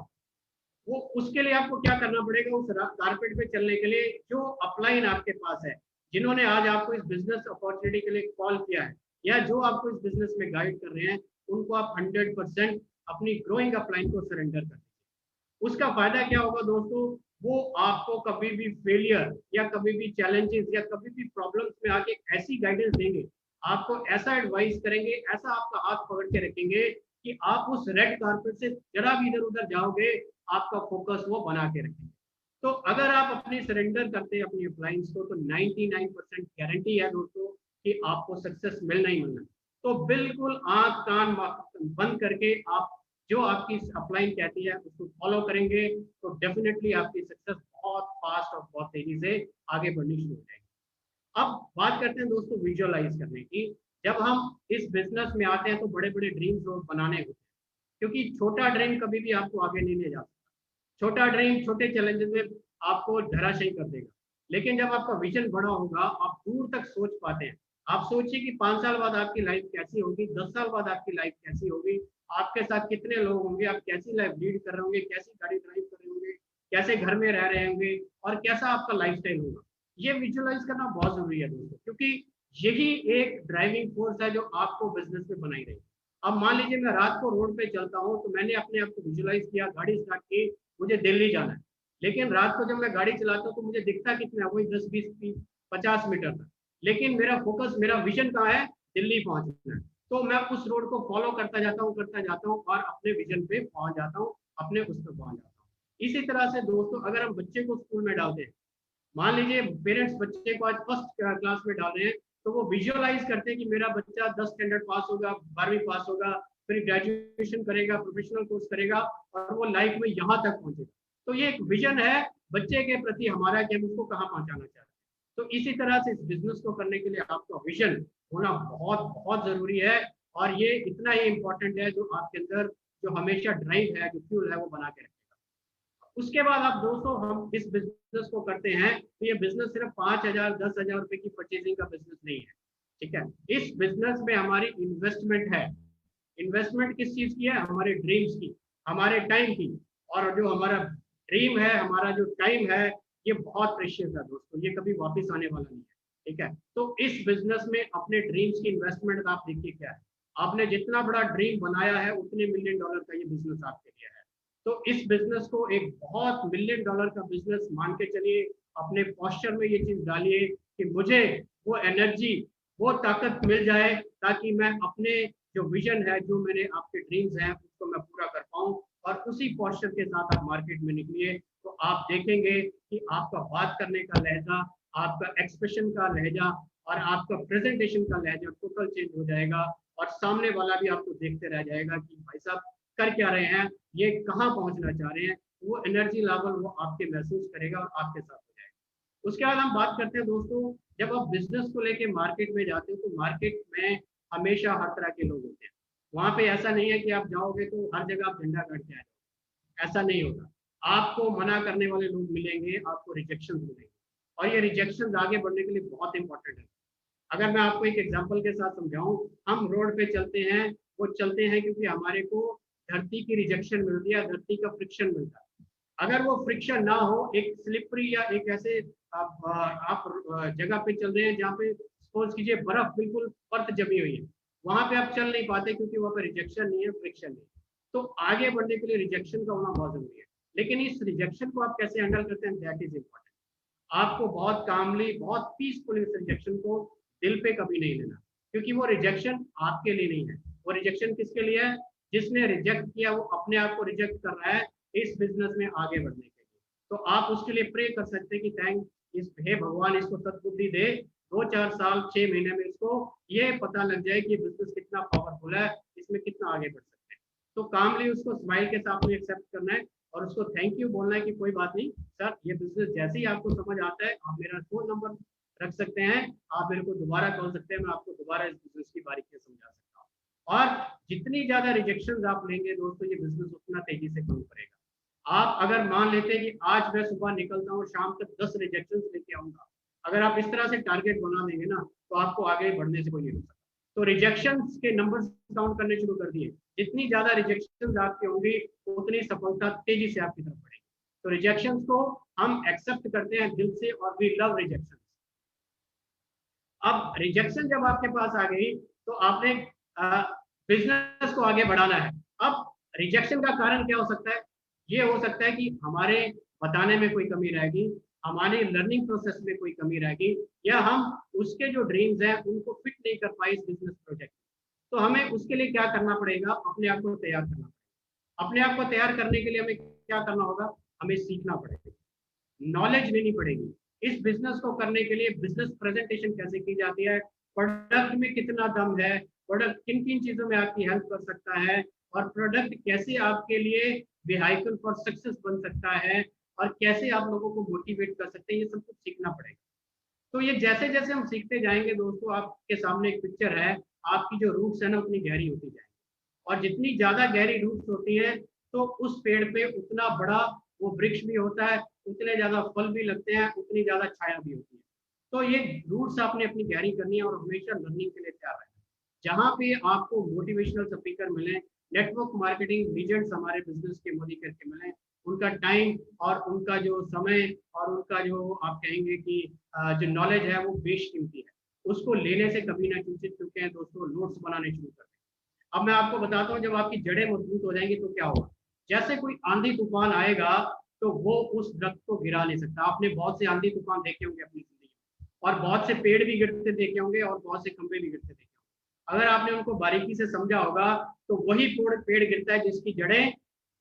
वो उसके लिए आपको क्या करना पड़ेगा, उस कारपेट पे चलने के लिए जो अपलाइन आपके पास है, जिन्होंने आज आपको इस बिजनेस अपॉर्चुनिटी के लिए कॉल किया है या जो आपको इस बिजनेस में गाइड कर रहे हैं, उनको आप 100% अपनी ग्रोइंग अपलाइन को सरेंडर कर दीजिए। उसका फायदा क्या होगा दोस्तों, वो आपको कभी भी फेलियर या कभी भी चैलेंजेस या कभी भी प्रॉब्लम्स में आके ऐसी गाइडेंस देंगे, आपको ऐसा एडवाइस करेंगे, ऐसा आपका हाथ पकड़ के रखेंगे कि आप उस रेड कारपेट से जरा भी इधर उधर जाओगे, आपका फोकस वो बना के रखेंगे। तो अगर आप अपनी सरेंडर करते हैं अपनी अप्लायंस को, तो 99% गारंटी है दोस्तों कि आपको सक्सेस मिलना ही मिलना। तो बिल्कुल आंख कान बंद करके आप जो आपकी अपलाइन कहती है उसको फॉलो करेंगे तो डेफिनेटली आपकी सक्सेस बहुत फास्ट और बहुत तेजी से आगे बढ़नी शुरू हो जाएगी। अब बात करते हैं दोस्तों विजुअलाइज करने की। जब हम इस बिजनेस में आते हैं तो बड़े बड़े ड्रीम्स बनाने होते हैं, क्योंकि छोटा ड्रीम कभी भी आपको आगे नहीं ले जा सकता। छोटा ड्रीम छोटे चैलेंजेस में आपको धराशायी कर देगा। लेकिन जब आपका विजन बड़ा होगा, आप दूर तक सोच पाते हैं। आप सोचिए कि 5 साल बाद आपकी लाइफ कैसी होगी, 10 साल बाद आपकी लाइफ कैसी होगी, आपके साथ कितने लोग होंगे, आप कैसी लाइफ लीड कर रहे होंगे, कैसी गाड़ी ड्राइव कर रहे होंगे, कैसे घर में रह रहे होंगे और कैसा आपका लाइफस्टाइल होगा। ये विजुअलाइज करना बहुत जरूरी है दोस्तों, क्योंकि यही एक ड्राइविंग फोर्स है जो आपको बिजनेस में बनाई रही। अब मान लीजिए मैं रात को रोड पे चलता हूँ, तो मैंने अपने आप को विजुअलाइज किया, गाड़ी स्टार्ट की, मुझे दिल्ली जाना है। लेकिन रात को जब मैं गाड़ी चलाता हूँ तो मुझे दिखता कितना है, वही 10, 20, 30, 50 मीटर तक। लेकिन मेरा फोकस, मेरा विजन कहाँ है, दिल्ली पहुंचना है। तो मैं उस रोड को फॉलो करता जाता हूँ और अपने विजन पे पहुंच जाता हूँ, अपने उस पर पहुंच जाता हूँ। इसी तरह से दोस्तों, अगर हम बच्चे को स्कूल में डालते हैं, मान लीजिए पेरेंट्स बच्चे को आज फर्स्ट क्लास में डाल रहे हैं, तो वो विजुअलाइज करते हैं कि मेरा बच्चा 10 स्टैंडर्ड पास होगा, 12वीं पास होगा, फिर ग्रेजुएशन करेगा, प्रोफेशनल कोर्स करेगा और वो लाइफ में यहाँ तक पहुंचेगा। तो ये एक विजन है बच्चे के प्रति हमारा कि हम उसको कहाँ पहुंचाना चाहते हैं। तो इसी तरह से इस बिजनेस को करने के लिए आपका विजन होना बहुत बहुत जरूरी है और ये इतना ही इम्पोर्टेंट है जो आपके अंदर जो हमेशा ड्राइव है, जो फ्यूल है, वो बना के रखेगा। उसके बाद आप दोस्तों, हम इस बिजनेस को करते हैं तो ये बिजनेस सिर्फ 5,000 10,000 रुपए की परचेजिंग का बिजनेस नहीं है, ठीक है। इस बिजनेस में हमारी इन्वेस्टमेंट है। इन्वेस्टमेंट किस चीज की है, हमारे ड्रीम्स की, हमारे टाइम की। और जो हमारा ड्रीम है, हमारा जो टाइम है, ये बहुत प्रेशियस है दोस्तों, ये कभी वापस आने वाला नहीं है, ठीक है। तो इस बिजनेस में अपने ड्रीम्स की इन्वेस्टमेंट आप देखिए क्या है। आपने जितना बड़ा ड्रीम बनाया है उतने $1 मिलियन का ये बिजनेस आपके लिए है। तो इस बिजनेस को एक बहुत $1 मिलियन का बिजनेस मान के चलिए। अपने पोस्चर में ये चीज डालिए कि मुझे वो एनर्जी, वो ताकत मिल जाए ताकि मैं अपने जो विजन है, जो मेरे आपके ड्रीम्स हैं, उसको मैं पूरा कर पाऊँ। और उसी पोस्चर के साथ आप मार्केट में निकलिए तो आप देखेंगे कि आपका बात करने का लहजा, आपका एक्सप्रेशन का लहजा और आपका प्रेजेंटेशन का लहजा टोटल चेंज हो जाएगा और सामने वाला भी आपको देखते रह जाएगा कि भाई साहब कर क्या रहे हैं, ये कहाँ पहुंचना चाह रहे हैं। वो एनर्जी लेवल वो आपके महसूस करेगा और आपके साथ हो जाएगा। उसके बाद हम बात करते हैं दोस्तों, जब आप बिजनेस को लेके मार्केट में जाते हो तो मार्केट में हमेशा हर तरह के लोग होते हैं। वहां पे ऐसा नहीं है कि आप जाओगे तो हर जगह आप झंडा गाड़ के आ जाओगे, ऐसा नहीं होगा। आपको मना करने वाले लोग मिलेंगे, आपको रिजेक्शन मिलेंगे और ये रिजेक्शन आगे बढ़ने के लिए बहुत इंपॉर्टेंट है। अगर मैं आपको एक एग्जांपल के साथ समझाऊं, हम रोड पे चलते हैं, वो चलते हैं क्योंकि हमारे को धरती की रिजेक्शन मिलती है, धरती का फ्रिक्शन मिलता है। अगर वो फ्रिक्शन ना हो, एक स्लिपरी या एक ऐसे आप जगह पे चल रहे हैं जहाँ पे सपोज कीजिए बर्फ बिल्कुल परत जमी हुई है, वहां पे आप चल नहीं पाते क्योंकि वहां पे रिजेक्शन नहीं है, फ्रिक्शन नहीं है। तो आगे बढ़ने के लिए रिजेक्शन का होना बहुत जरूरी है। लेकिन इस रिजेक्शन को आप कैसे हैंडल करते हैं, दैट इज इम्पोर्टेंट। आपको बहुत कामली, बहुत पीसफुल इस रिजेक्शन को दिल पे कभी नहीं लेना, क्योंकि वो रिजेक्शन आपके लिए नहीं है। वो रिजेक्शन किसके लिए है? जिसने रिजेक्ट किया वो अपने आप को रिजेक्ट कर रहा है इस बिजनेस में आगे बढ़ने के लिए। तो आप उसके लिए प्रे कर सकते हैं कि थैंक इस हे भगवान इसको सद्बुद्धि दे, 2-4 साल 6 महीने में इसको ये पता लग जाए कि बिजनेस कितना पावरफुल है, इसमें कितना आगे बढ़ सकते हैं। तो कामली उसको स्माइल के साथ में एक्सेप्ट करना है और उसको थैंक यू बोलना है कि कोई बात नहीं सर, ये बिजनेस जैसे ही आपको समझ आता है आप मेरा फोन नंबर रख सकते हैं, आप मेरे को दोबारा कॉल सकते हैं, मैं आपको दोबारा इस बिजनेस की बारीकियां समझा सकता हूँ। और जितनी ज्यादा रिजेक्शन आप लेंगे दोस्तों, ये बिजनेस उतना तेजी से ग्रो करेगा। आप अगर मान लेते हैं कि आज मैं सुबह निकलता हूँ और शाम तक 10 रिजेक्शन लेके आऊंगा, अगर आप इस तरह से टारगेट बना देंगे ना, तो आपको आगे बढ़ने से कोई नहीं रोक सकता। तो रिजेक्शन के नंबर्स काउंट करने शुरू कर दिए। जितनी ज्यादा रिजेक्शन आपकी होंगी उतनी सफलता तेजी से आपकी तरफ बढ़ेगी। तो रिजेक्शन को हम एक्सेप्ट करते हैं दिल से और वी लव रिजेक्शन। अब रिजेक्शन जब आपके पास आ गई तो आपने बिजनेस को आगे बढ़ाना है। अब रिजेक्शन का कारण क्या हो सकता है? ये हो सकता है कि हमारे बताने में कोई कमी रहेगी, हमारी लर्निंग प्रोसेस में कोई कमी रहेगी, या हम उसके जो ड्रीम्स हैं उनको फिट नहीं कर पाए इस बिजनेस प्रोजेक्ट। तो हमें उसके लिए क्या करना पड़ेगा? अपने आप को तैयार करना पड़ेगा। अपने आप को तैयार करने के लिए हमें क्या करना होगा? हमें सीखना पड़ेगा, नॉलेज लेनी पड़ेगी। इस बिजनेस को करने के लिए बिजनेस प्रेजेंटेशन कैसे की जाती है, प्रोडक्ट में कितना दम है, प्रोडक्ट किन किन चीजों में आपकी हेल्प कर सकता है, और प्रोडक्ट कैसे आपके लिए वेहिकल फॉर सक्सेस बन सकता है, और कैसे आप लोगों को मोटिवेट कर सकते हैं, ये सब कुछ सीखना पड़ेगा। तो ये जैसे जैसे हम सीखते जाएंगे दोस्तों, आपके सामने एक पिक्चर है, आपकी जो रूट्स है ना उतनी गहरी होती जाएगी, और जितनी ज्यादा गहरी रूट्स होती है तो उस पेड़ पे उतना बड़ा वो वृक्ष भी होता है, उतने ज्यादा फल भी लगते हैं, उतनी ज्यादा छाया भी होती है। तो ये रूट्स आपने अपनी गहरी करनी है और हमेशा लर्निंग के लिए तैयार रहना। जहाँ पे आपको मोटिवेशनल स्पीकर मिले, नेटवर्क मार्केटिंग लीजेंड्स हमारे बिजनेस के मोदी करके मिले, उनका टाइम और उनका जो समय और उनका जो आप कहेंगे कि जो नॉलेज है वो बेशकीमती है, उसको लेने से कभी ना चूके हैं दोस्तों, नोट्स बनाने शुरू कर दें। अब मैं आपको बताता हूँ, जब आपकी जड़ें मजबूत हो जाएंगी तो क्या होगा? जैसे कोई आंधी तूफान आएगा तो वो उस दरख्त को गिरा नहीं सकता। आपने बहुत से आंधी तूफान देखे होंगे अपनी जिंदगी में, और बहुत से पेड़ भी गिरते देखे होंगे और बहुत से खंभे भी गिरते देखे होंगे। अगर आपने उनको बारीकी से समझा होगा तो वही पेड़ गिरता है जिसकी जड़ें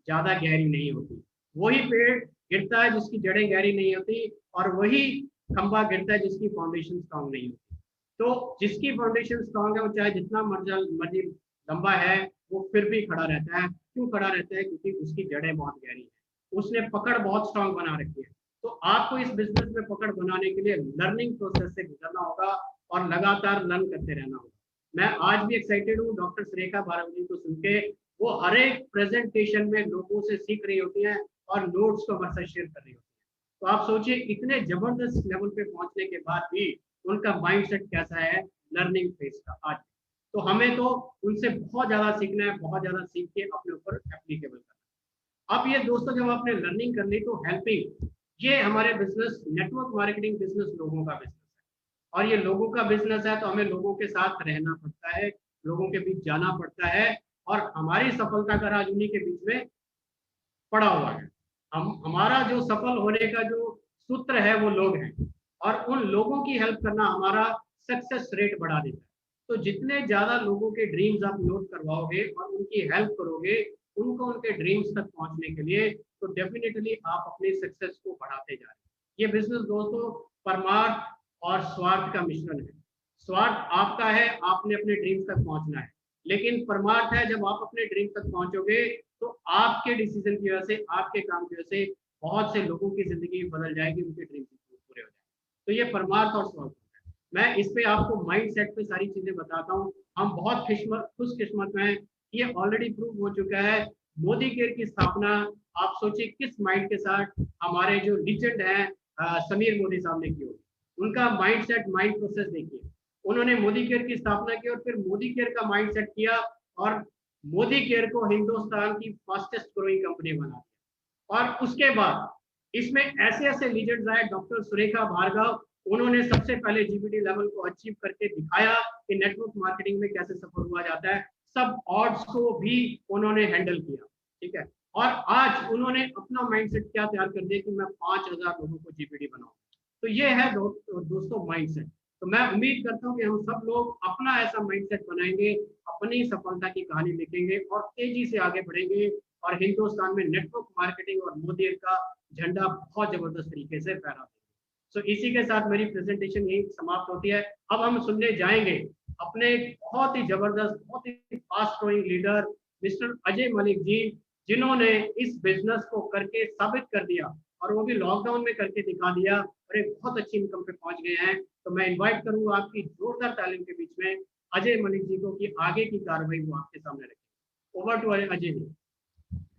ज्यादा गहरी नहीं होती, वही पेड़ गिरता है जिसकी जड़ें गहरी नहीं होती, और वही खंभा गिरता है जिसकी फाउंडेशन स्ट्रांग नहीं होती। तो जिसकी फाउंडेशन स्ट्रांग है वो चाहे जितना मर्जी लंबा है वो फिर भी खड़ा रहता है। क्यों खड़ा रहता है? क्योंकि उसकी जड़ें बहुत गहरी है, उसने पकड़ बहुत स्ट्रांग बना रखी है। तो आपको इस बिजनेस में पकड़ बनाने के लिए लर्निंग प्रोसेस से गुजरना होगा और लगातार लर्न करते रहना होगा। मैं आज भी एक्साइटेड हूँ डॉक्टर सुरेखा भारद्वाज को सुन के। वो हर एक प्रेजेंटेशन में लोगों से सीख रही होती हैं और नोट्स को हमारे साथ शेयर कर रही होती है। तो आप सोचिए इतने जबरदस्त लेवल पे पहुंचने के बाद भी उनका माइंडसेट कैसा है लर्निंग फेज का आज। तो हमें तो उनसे बहुत ज्यादा सीखना है, बहुत ज्यादा सीख के अपने ऊपर एप्लीकेबल करना। अब ये दोस्तों जब आपने लर्निंग कर ली तो हेल्पिंग, ये हमारे बिजनेस नेटवर्क मार्केटिंग बिजनेस लोगों का बिजनेस है, और ये लोगों का बिजनेस है तो हमें लोगों के साथ रहना पड़ता है, लोगों के बीच जाना पड़ता है, और हमारी सफलता का राज उन्हीं के बीच में पड़ा हुआ है। हमारा जो सफल होने का जो सूत्र है वो लोग हैं, और उन लोगों की हेल्प करना हमारा सक्सेस रेट बढ़ा देता है। तो जितने ज्यादा लोगों के ड्रीम्स आप नोट करवाओगे और उनकी हेल्प करोगे उनको उनके ड्रीम्स तक पहुंचने के लिए, तो डेफिनेटली आप अपनी सक्सेस को बढ़ाते जा रहे हैं। ये बिजनेस दोस्तों परमार्थ और स्वार्थ का मिश्रण है। स्वार्थ आपका है, आपने अपने ड्रीम्स तक पहुंचना है, लेकिन परमार्थ है जब आप अपने ड्रीम तक पहुंचोगे तो आपके डिसीजन की वजह से, आपके काम की वजह से बहुत से लोगों की जिंदगी बदल जाएगी, उनके ड्रीम पूरे हो जाएंगे। तो ये परमार्थ और स्वार्थ है। मैं इस पे आपको माइंड सेट पे सारी चीजें बताता हूँ। हम बहुत खुशकिस्मत में हैं, ये ऑलरेडी प्रूव हो चुका है। मोदी केयर की स्थापना आप सोचिए किस माइंड के साथ हमारे जो लीजेंड हैं समीर मोदी साहब ने की होगी। उनका माइंड सेट, माइंड प्रोसेस देखिए। उन्होंने मोदी केयर की स्थापना की और फिर मोदी केयर का माइंड सेट किया और मोदी केयर को हिंदुस्तान की फास्टेस्ट ग्रोइंग कंपनी बना दिया। और उसके बाद इसमें ऐसे ऐसे लीजेंड्स आए, डॉक्टर सुरेखा भार्गव उन्होंने सबसे पहले जीपीटी लेवल को अचीव करके दिखाया कि नेटवर्क मार्केटिंग में कैसे सफल हुआ जाता है। सब ऑड्स को भी उन्होंने हैंडल किया, ठीक है। और आज उन्होंने अपना माइंडसेट क्या तैयार कर दिया कि मैं 5000 लोगों को जीपीटी बनाऊं। तो ये है दोस्तों माइंडसेट। तो मैं उम्मीद करता हूँ कि हम सब लोग अपना ऐसा माइंडसेट बनाएंगे, अपनी सफलता की कहानी लिखेंगे और तेजी से आगे बढ़ेंगे और हिंदुस्तान में नेटवर्क मार्केटिंग और मोदी का झंडा बहुत जबरदस्त तरीके से फहराते हैं। तो इसी के साथ मेरी प्रेजेंटेशन यही समाप्त होती है। अब हम सुनने जाएंगे अपने बहुत ही जबरदस्त, बहुत ही fast growing leader mister Ajay Malik ji, जिन्होंने इस बिजनेस को करके साबित कर दिया और वो भी लॉकडाउन में करके दिखा दिया और एक बहुत अच्छी इनकम पे पहुंच गए हैं। तो मैं इनवाइट करूंगा आपकी जोरदार तालीम के बीच में अजय मलिक जी को कि आगे की कार्रवाई वो आपके सामने रखें। Over to Ajay ji.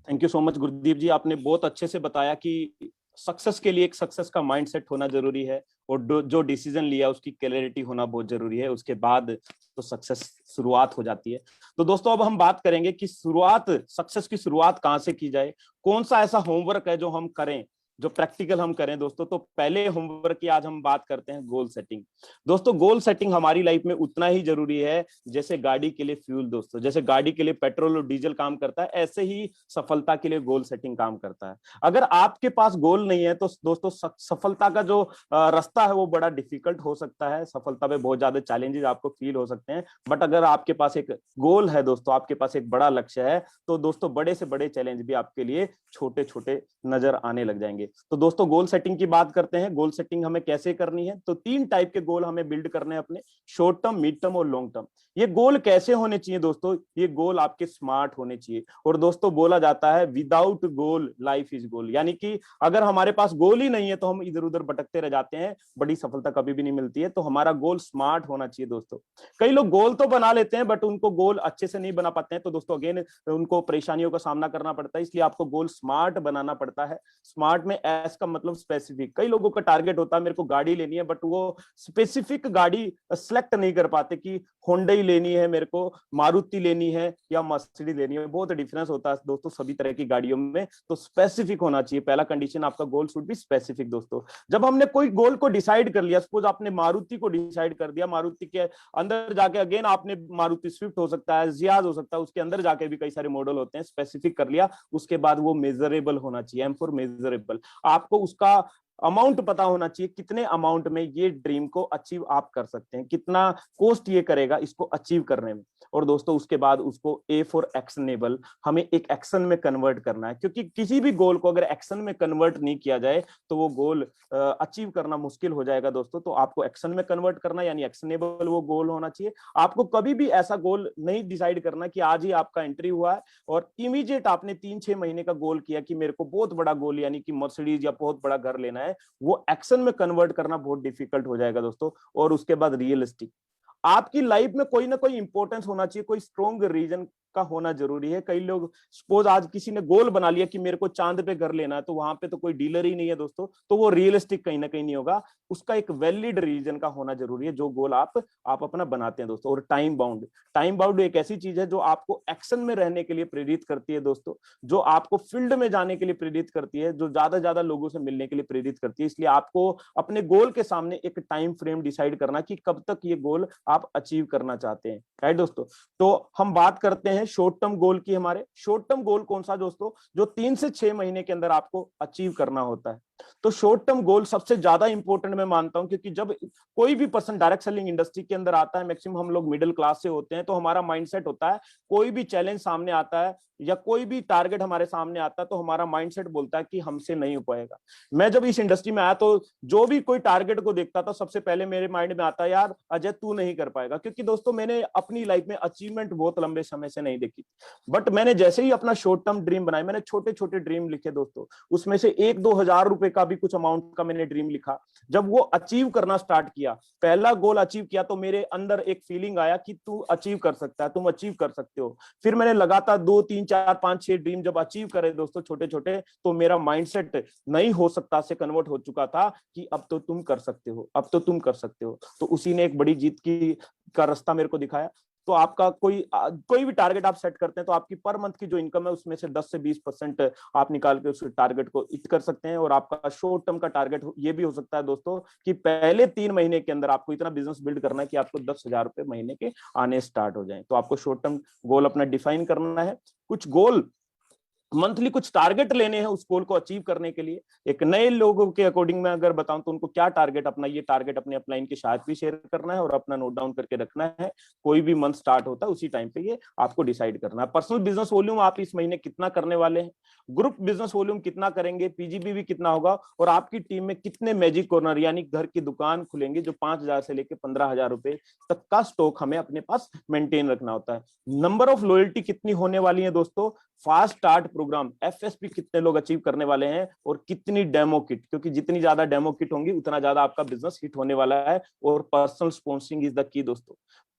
Thank you so much Gurdeep ji, आपने बहुत अच्छे से बताया कि सक्सेस के लिए एक सक्सेस का माइंडसेट होना जरूरी है और जो डिसीजन लिया उसकी क्लैरिटी होना बहुत जरूरी है, उसके बाद तो सक्सेस शुरुआत हो जाती है। तो दोस्तों अब हम बात करेंगे कि सक्सेस की शुरुआत कहाँ से की जाए, कौन सा ऐसा होमवर्क है जो हम करें, जो प्रैक्टिकल हम करें दोस्तों। तो पहले होमवर्क की आज हम बात करते हैं गोल सेटिंग। दोस्तों गोल सेटिंग हमारी लाइफ में उतना ही जरूरी है जैसे गाड़ी के लिए फ्यूल दोस्तों, जैसे गाड़ी के लिए पेट्रोल और डीजल काम करता है, ऐसे ही सफलता के लिए गोल सेटिंग काम करता है। अगर आपके पास गोल नहीं है तो दोस्तों सफलता का जो रास्ता है वो बड़ा डिफिकल्ट हो सकता है, सफलता में बहुत ज्यादा चैलेंजेस आपको फील हो सकते हैं। बट अगर आपके पास एक गोल है दोस्तों, आपके पास एक बड़ा लक्ष्य है, तो दोस्तों बड़े से बड़े चैलेंज भी आपके लिए छोटे छोटे नजर आने लग जाएंगे। तो दोस्तों गोल सेटिंग की बात करते हैं। गोल सेटिंग हमें कैसे करनी है, तो 3 टाइप के गोल हमें बिल्ड करने हैं अपने, शॉर्ट टर्म, मिड टर्म और लॉन्ग टर्म। ये गोल कैसे होने चाहिए दोस्तों, ये गोल आपके स्मार्ट होने चाहिए। और दोस्तों बोला जाता है विदाउट गोल लाइफ इज गोल, यानी कि अगर हमारे पास गोल ही नहीं है तो हम इधर उधर भटकते रह जाते हैं, बड़ी सफलता कभी भी नहीं मिलती है। तो हमारा गोल स्मार्ट होना चाहिए दोस्तों। कई लोग गोल तो बना लेते हैं बट उनको गोल अच्छे से नहीं बना पाते हैं, तो दोस्तों अगेन उनको परेशानियों का सामना करना पड़ता है। इसलिए आपको गोल स्मार्ट बनाना पड़ता है। स्मार्ट में एस का मतलब स्पेसिफिक। कई लोगों का टारगेट होता है मेरे को गाड़ी लेनी है, बट वो स्पेसिफिक गाड़ी सेलेक्ट नहीं कर पाते कि होंडा लेनी है, मेरे को मारुति लेनी है या मर्सिडीज लेनी है। बहुत डिफरेंस होता है दोस्तों सभी तरह की गाड़ियों में। तो स्पेसिफिक होना चाहिए, पहला कंडीशन आपका गोल शुड बी स्पेसिफिक दोस्तों। जब हमने कोई गोल को डिसाइड कर लिया, सपोज आपने मारुति को डिसाइड कर दिया, मारुति के अंदर जाके अगेन आपने मारुति स्विफ्ट हो सकता है, जियाज हो सकता है, उसके अंदर जाके भी कई सारे मॉडल होते हैं, स्पेसिफिक कर लिया। उसके बाद वो मेजरेबल होना चाहिए, एम फॉर मेजरेबल। आपको उसका अमाउंट पता होना चाहिए, कितने अमाउंट में ये ड्रीम को अचीव आप कर सकते हैं, कितना कॉस्ट ये करेगा इसको अचीव करने में। और दोस्तों उसके बाद उसको ए फॉर एक्शनेबल, हमें एक एक्शन में कन्वर्ट करना है, क्योंकि किसी भी गोल को अगर एक्शन में कन्वर्ट नहीं किया जाए तो वो गोल अचीव करना मुश्किल हो जाएगा दोस्तों। तो आपको एक्शन में कन्वर्ट करना यानी एक्शनेबल वो गोल होना चाहिए। आपको कभी भी ऐसा गोल नहीं डिसाइड करना कि आज ही आपका एंट्री हुआ है और इमीडिएट आपने 3-6 महीने का गोल किया कि मेरे को बहुत बड़ा गोल यानी कि मर्सिडीज या बहुत बड़ा घर लेना है। वो एक्शन में कन्वर्ट करना बहुत डिफिकल्ट हो जाएगा दोस्तों। और उसके बाद रियलिस्टिक, आपकी लाइफ में कोई ना कोई इंपॉर्टेंस होना चाहिए, कोई स्ट्रॉन्ग रीजन का होना जरूरी है। कई लोग सपोज आज किसी ने गोल बना लिया कि मेरे को चांद पे घर लेना है, तो वहां पे तो कोई डीलर ही नहीं है दोस्तों, तो वो रियलिस्टिक कहीं ना कहीं नहीं होगा। उसका एक वैलिड रीजन का होना जरूरी है जो गोल आप अपना बनाते हैं दोस्तों। और टाइम बाउंड एक ऐसी चीज है जो आपको एक्शन में रहने के लिए प्रेरित करती है दोस्तों, जो आपको फील्ड में जाने के लिए प्रेरित करती है, जो ज्यादा लोगों से मिलने के लिए प्रेरित करती है। इसलिए आपको अपने गोल के सामने एक टाइम फ्रेम डिसाइड करना कि कब तक ये गोल आप अचीव करना चाहते हैं, राइट दोस्तों। तो हम बात करते हैं शॉर्ट टर्म गोल की। हमारे शॉर्ट टर्म गोल कौन सा दोस्तों, जो 3 से 6 महीने के अंदर आपको अचीव करना होता है। तो शॉर्ट टर्म गोल सबसे ज्यादा इंपॉर्टेंट मैं मानता हूं, क्योंकि जब कोई भी पर्सन डायरेक्ट सेलिंग इंडस्ट्री के अंदर आता है, मैक्सिमम हम लोग मिडिल क्लास से होते हैं, तो हमारा माइंडसेट होता है कोई भी चैलेंज सामने आता है या कोई भी टारगेट हमारे सामने आता है तो हमारा माइंडसेट बोलता है कि हमसे नहीं हो पाएगा। मैं जब इस इंडस्ट्री में आया तो जो भी कोई टारगेट को देखता था सबसे पहले मेरे माइंड में आता यार अजय तू नहीं कर पाएगा, क्योंकि दोस्तों मैंने अपनी लाइफ में अचीवमेंट बहुत लंबे समय से नहीं देखी। बट मैंने जैसे ही अपना शॉर्ट टर्म ड्रीम बनाए, मैंने छोटे छोटे ड्रीम लिखे दोस्तों, उसमें से 1-2 हजार रुपए का भी कुछ अमाउंट का मैंने ड्रीम लिखा। जब वो अचीव करना स्टार्ट किया, पहला गोल अचीव किया, तो मेरे अंदर एक फीलिंग आया कि तू अचीव कर सकता है, तुम अचीव कर सकते हो। फिर मैंने लगातार 2, 3, 4, 5, 6 ड्रीम जब अचीव करे दोस्तों छोटे छोटे, तो मेरा माइंडसेट नहीं हो सकता से कन्वर्ट हो चुका था कि अब तो तुम कर सकते हो, अब तो तुम कर सकते हो। तो उसी ने एक बड़ी जीत का रास्ता मेरे को दिखाया। तो आपका कोई भी टारगेट आप सेट करते हैं तो आपकी पर मंथ की जो इनकम है उसमें से 10 से 20% आप निकाल के उस टारगेट को हिट कर सकते हैं। और आपका शॉर्ट टर्म का टारगेट ये भी हो सकता है दोस्तों कि पहले 3 महीने के अंदर आपको इतना बिजनेस बिल्ड करना है कि आपको 10,000 रुपए महीने के आने स्टार्ट हो जाए। तो आपको शॉर्ट टर्म गोल अपना डिफाइन करना है, कुछ गोल मंथली कुछ टारगेट लेने हैं उस गोल को अचीव करने के लिए। एक नए लोगों के अकॉर्डिंग मैं अगर बताऊं तो उनको क्या टारगेट, अपना ये टारगेट अपने अपलाइन के साथ भी शेयर करना है और अपना नोट डाउन करके रखना है। कोई भी मंथ स्टार्ट होता है उसी टाइम पे ये आपको डिसाइड करना है। पर्सनल बिजनेस वॉल्यूम आप इस महीने कितना करने वाले हैं, ग्रुप बिजनेस वॉल्यूम कितना करेंगे, पीजीबी भी कितना होगा, और आपकी टीम में कितने मैजिक कॉर्नर यानी घर की दुकान खुलेंगे जो 5,000 से लेकर 15,000 रुपए तक का स्टॉक हमें अपने पास मेंटेन रखना होता है। नंबर ऑफ लॉयल्टी कितनी होने वाली है दोस्तों, फास्ट स्टार्ट प्रोग्राम एफएसपी कितने लोग अचीव करने वाले हैं, और कितनी डेमो किट, क्योंकि जितनी ज्यादा डेमो किट होंगी उतना ज्यादा आपका बिजनेस हिट होने वाला है। और personal sponsoring is the key दोस्तों।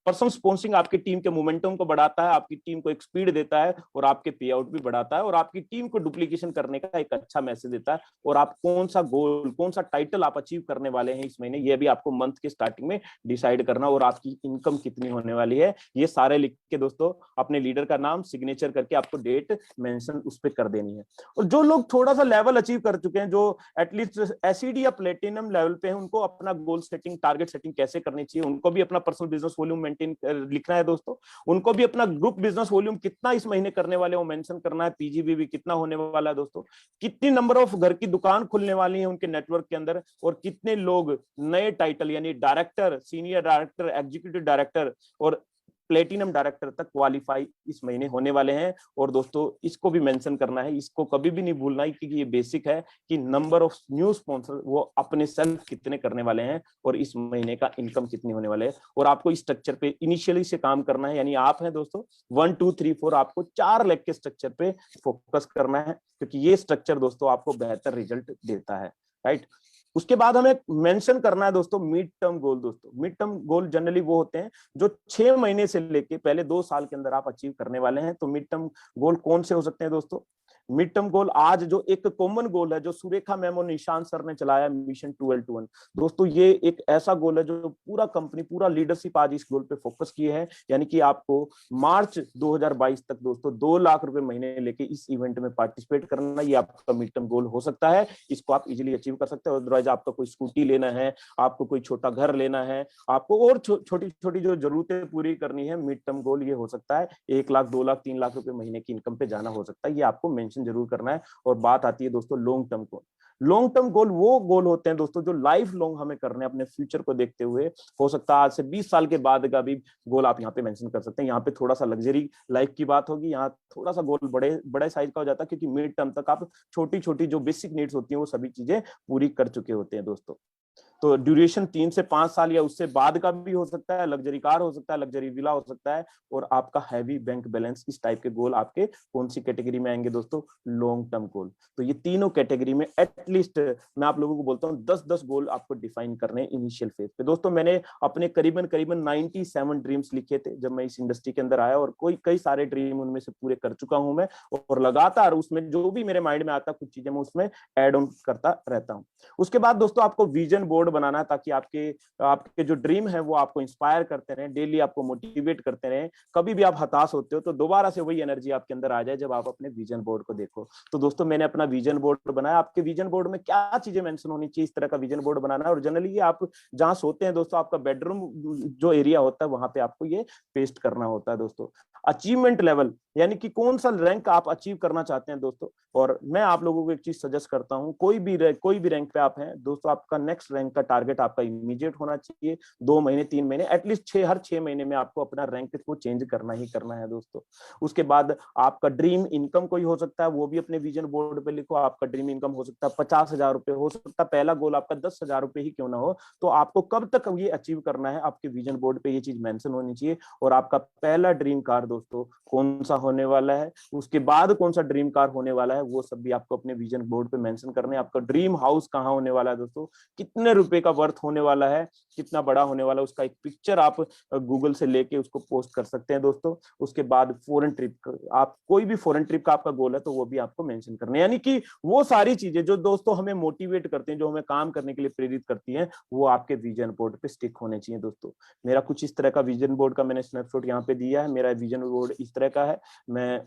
पर्सनल स्पॉन्सरिंग आपकी टीम के मोमेंटम को बढ़ाता है, आपकी टीम को एक स्पीड देता है और आपके पे आउट भी बढ़ाता है और आपकी टीम को डुप्लीकेशन करने का एक अच्छा मैसेज देता है। और आप कौन सा गोल, कौन सा टाइटल आप अचीव करने वाले हैं इस महीने, ये भी आपको मंथ के स्टार्टिंग में डिसाइड करना, और आपकी इनकम कितनी होने वाली है ये सारे लिख के दोस्तों अपने लीडर का नाम सिग्नेचर करके आपको डेट मेंशन उस पर कर देनी है। और जो लोग थोड़ा सा लेवल अचीव कर चुके हैं, जो एटलीस्ट एसिड या प्लेटिनम लेवल पे हैं, उनको अपना गोल सेटिंग, टारगेट सेटिंग कैसे करनी चाहिए, उनको भी अपना पर्सनल बिजनेस वॉल्यूम लिखना है दोस्तों। उनको भी अपना ग्रुप बिजनेस वॉल्यूम कितना इस महीने करने वाले वो मेंशन करना है। पीजीबी भी कितना होने वाला है दोस्तों, कितनी नंबर ऑफ घर की दुकान खुलने वाली है उनके नेटवर्क के अंदर, और कितने लोग नए टाइटल यानी director, senior director, executive director और प्लेटिनम डायरेक्टर तक क्वालिफाई इस महीने होने वाले हैं। और दोस्तों इसको भी मेंशन करना है, इसको कभी भी नहीं भूलना है, क्योंकि ये बेसिक है कि नंबर ऑफ न्यू स्पॉन्सर वो अपने सेल्फ कितने करने वाले हैं और इस महीने का इनकम कितनी होने वाले हैं। और आपको इस स्ट्रक्चर पे इनिशियली से काम करना है, यानी आप हैं दोस्तों 1 2 3 4, आपको 4 लेग के स्ट्रक्चर पे फोकस करना है, क्योंकि ये स्ट्रक्चर दोस्तों आपको बेहतर रिजल्ट देता है, राइट। उसके बाद हमें मेंशन करना है दोस्तों मिड टर्म गोल। दोस्तों मिड टर्म गोल जनरली वो होते हैं जो 6 महीने से लेके पहले 2 साल के अंदर आप अचीव करने वाले हैं। तो मिड टर्म गोल कौन से हो सकते हैं दोस्तों? मिड टर्म गोल आज जो एक कॉमन गोल है जो सुरेखा मैम और निशांत सर ने चलाया, मिशन 12-1 दोस्तों, ये एक ऐसा गोल है जो पूरा कंपनी, पूरा लीडरशिप आज इस गोल पे फोकस किए हैं। यानी कि आपको मार्च 2022 तक दोस्तों 2 लाख रुपए महीने लेके इस इवेंट में पार्टिसिपेट करना, ये आपका मिड टर्म गोल हो सकता है। इसको आप इजीली अचीव कर सकते हैं। अदरवाइज आपका कोई स्कूटी लेना है, आपको कोई छोटा घर लेना है, आपको और छोटी छोटी जो जरूरतें पूरी करनी है, मिड टर्म गोल ये हो सकता है 1 लाख 2 लाख 3 लाख रुपए महीने की इनकम पे जाना हो सकता है। ये आपको मेंशन जरूर करना है। और बात आती है दोस्तों long term goal. Long term goal वो गोल होते हैं दोस्तों जो लाइफ लॉन्ग हमें करने हैं, अपने फ्यूचर को देखते हुए। हो सकता है आज से 20 साल के बाद का भी गोल आप यहाँ पे मेंशन कर सकते हैं। यहाँ पे थोड़ा सा लग्जरी लाइफ की बात होगी, यहाँ थोड़ा सा गोल बड़े साइज का हो जाता है, क्योंकि मिड टर्म तक आप छोटी छोटी जो बेसिक नीड्स होती हैं वो सभी चीजें पूरी कर चुके होते हैं दोस्तों। तो ड्यूरेशन 3 से 5 साल या उससे बाद का भी हो सकता है, लग्जरी कार हो सकता है, लग्जरी विला हो सकता है, और आपका हैवी बैंक बैलेंस। इस टाइप के गोल आपके कौन सी कैटेगरी में आएंगे दोस्तों? Long term goal. तो ये तीनों कैटेगरी में एटलीस्ट मैं आप लोगों को बोलता हूँ 10-10 गोल आपको डिफाइन करने हैं इनिशियल फेज पे। दोस्तों मैंने अपने करीबन 97 ड्रीम्स लिखे थे जब मैं इस इंडस्ट्री के अंदर आया, और कई सारे ड्रीम उनमें से पूरे कर चुका हूं मैं, और लगातार उसमें जो भी मेरे माइंड में आता कुछ चीजें मैं उसमें एड ऑन करता रहता हूँ। उसके बाद दोस्तों आपको विजन बोर्ड बनाना है, ताकि आपके जो ड्रीम है वो आपको इंस्पायर करते रहे, डेली आपको मोटिवेट करते रहे। कभी भी आप हताश होते हो तो दोबारा से वही एनर्जी आपके अंदर आ जाए जब आप अपने विजन बोर्ड को देखो। तो दोस्तों मैंने अपना विजन बोर्ड बनाया। आपके विजन बोर्ड में क्या चीजें मेंशन होनी चाहिए, इस तरह का विजन बोर्ड बनाना है। और जनरली ये आप जहां सोते हैं दोस्तों, आपका बेडरूम जो एरिया होता है वहां पे आपको ये पेस्ट करना होता है दोस्तों। अचीवमेंट लेवल यानी कि कौन सा रैंक आप अचीव करना चाहते हैं दोस्तों। और मैं आप लोगों को एक चीज सजेस्ट करता हूं, कोई भी रैंक पे आप हैं दोस्तों, आपका नेक्स्ट रैंक का टारगेट आपका इमीडिएट होना चाहिए। 2 महीने 3 महीने एटलीस्ट हर 6 महीने में आपको अपना रैंक को चेंज करना ही करना है दोस्तों। उसके बाद आपका ड्रीम इनकम कोई हो सकता है, वो भी अपने विजन बोर्ड पे लिखो। आपका ड्रीम इनकम हो सकता है 50,000 रुपए, हो सकता है पहला गोल आपका 10,000 रुपए ही क्यों ना हो। तो आपको कब तक ये अचीव करना है, आपके विजन बोर्ड पे ये चीज मेंशन होनी चाहिए। और आपका पहला ड्रीम कार दोस्तों कौन सा होने वाला है, उसके बाद कौन सा ड्रीम कार होने वाला है, वो सब भी आपको अपने विजन बोर्ड पे मेंशन करने हैं। आपका ड्रीम हाउस कहाँ होने वाला है दोस्तों, कितने रुपए का वर्थ होने वाला है, कितना बड़ा होने वाला है, उसका एक पिक्चर आप गूगल से लेके उसको पोस्ट कर सकते हैं दोस्तों। उसके बाद फॉरेन ट्रिप, आप कोई भी फॉरेन ट्रिप का आपका गोल है तो वो भी आपको मेंशन करना है। यानी कि वो सारी चीजें जो दोस्तों हमें मोटिवेट करते हैं, जो हमें काम करने के लिए प्रेरित करती हैं, वो आपके विजन बोर्ड पे स्टिक होने चाहिए दोस्तों। मेरा कुछ इस तरह का विजन बोर्ड का मैंने स्नैपशॉट यहाँ पे दिया है। मेरा विजन बोर्ड इस तरह का है।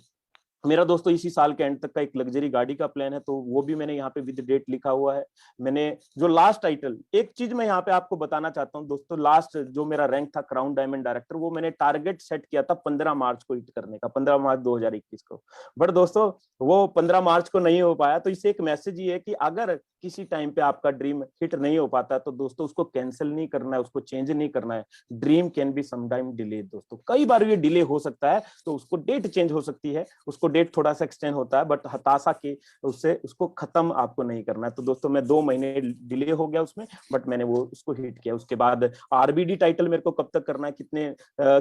मेरा दोस्तों इसी साल के एंड तक का एक लग्जरी गाड़ी का प्लान है, तो वो भी मैंने यहाँ पे विद डेट लिखा हुआ है। मैंने जो लास्ट टाइटल, एक चीज मैं यहाँ पे आपको बताना चाहता हूँ दोस्तों, लास्ट जो मेरा रैंक था क्राउन डायमंड डायरेक्टर, वो मैंने टारगेट सेट किया था 15 मार्च को हिट करने का, 15 मार्च 2021 को। बट दोस्तों वो 15 मार्च को नहीं हो पाया। तो इससे एक मैसेज ये है कि अगर किसी टाइम पे आपका ड्रीम हिट नहीं हो पाता तो दोस्तों उसको कैंसिल नहीं करना है, उसको चेंज नहीं करना है। Dream can be sometime delay दोस्तों, कई बार ये डिले हो सकता है, तो उसको डेट चेंज हो सकती है, उसको डेट थोड़ा सा एक्सटेंड होता है, बट हताशा के उससे उसको खत्म आपको नहीं करना है। तो दोस्तों मैं 2 महीने डिले हो गया उसमें, बट मैंने वो उसको हिट किया। उसके बाद आरबीडी टाइटल मेरे को कब तक करना है,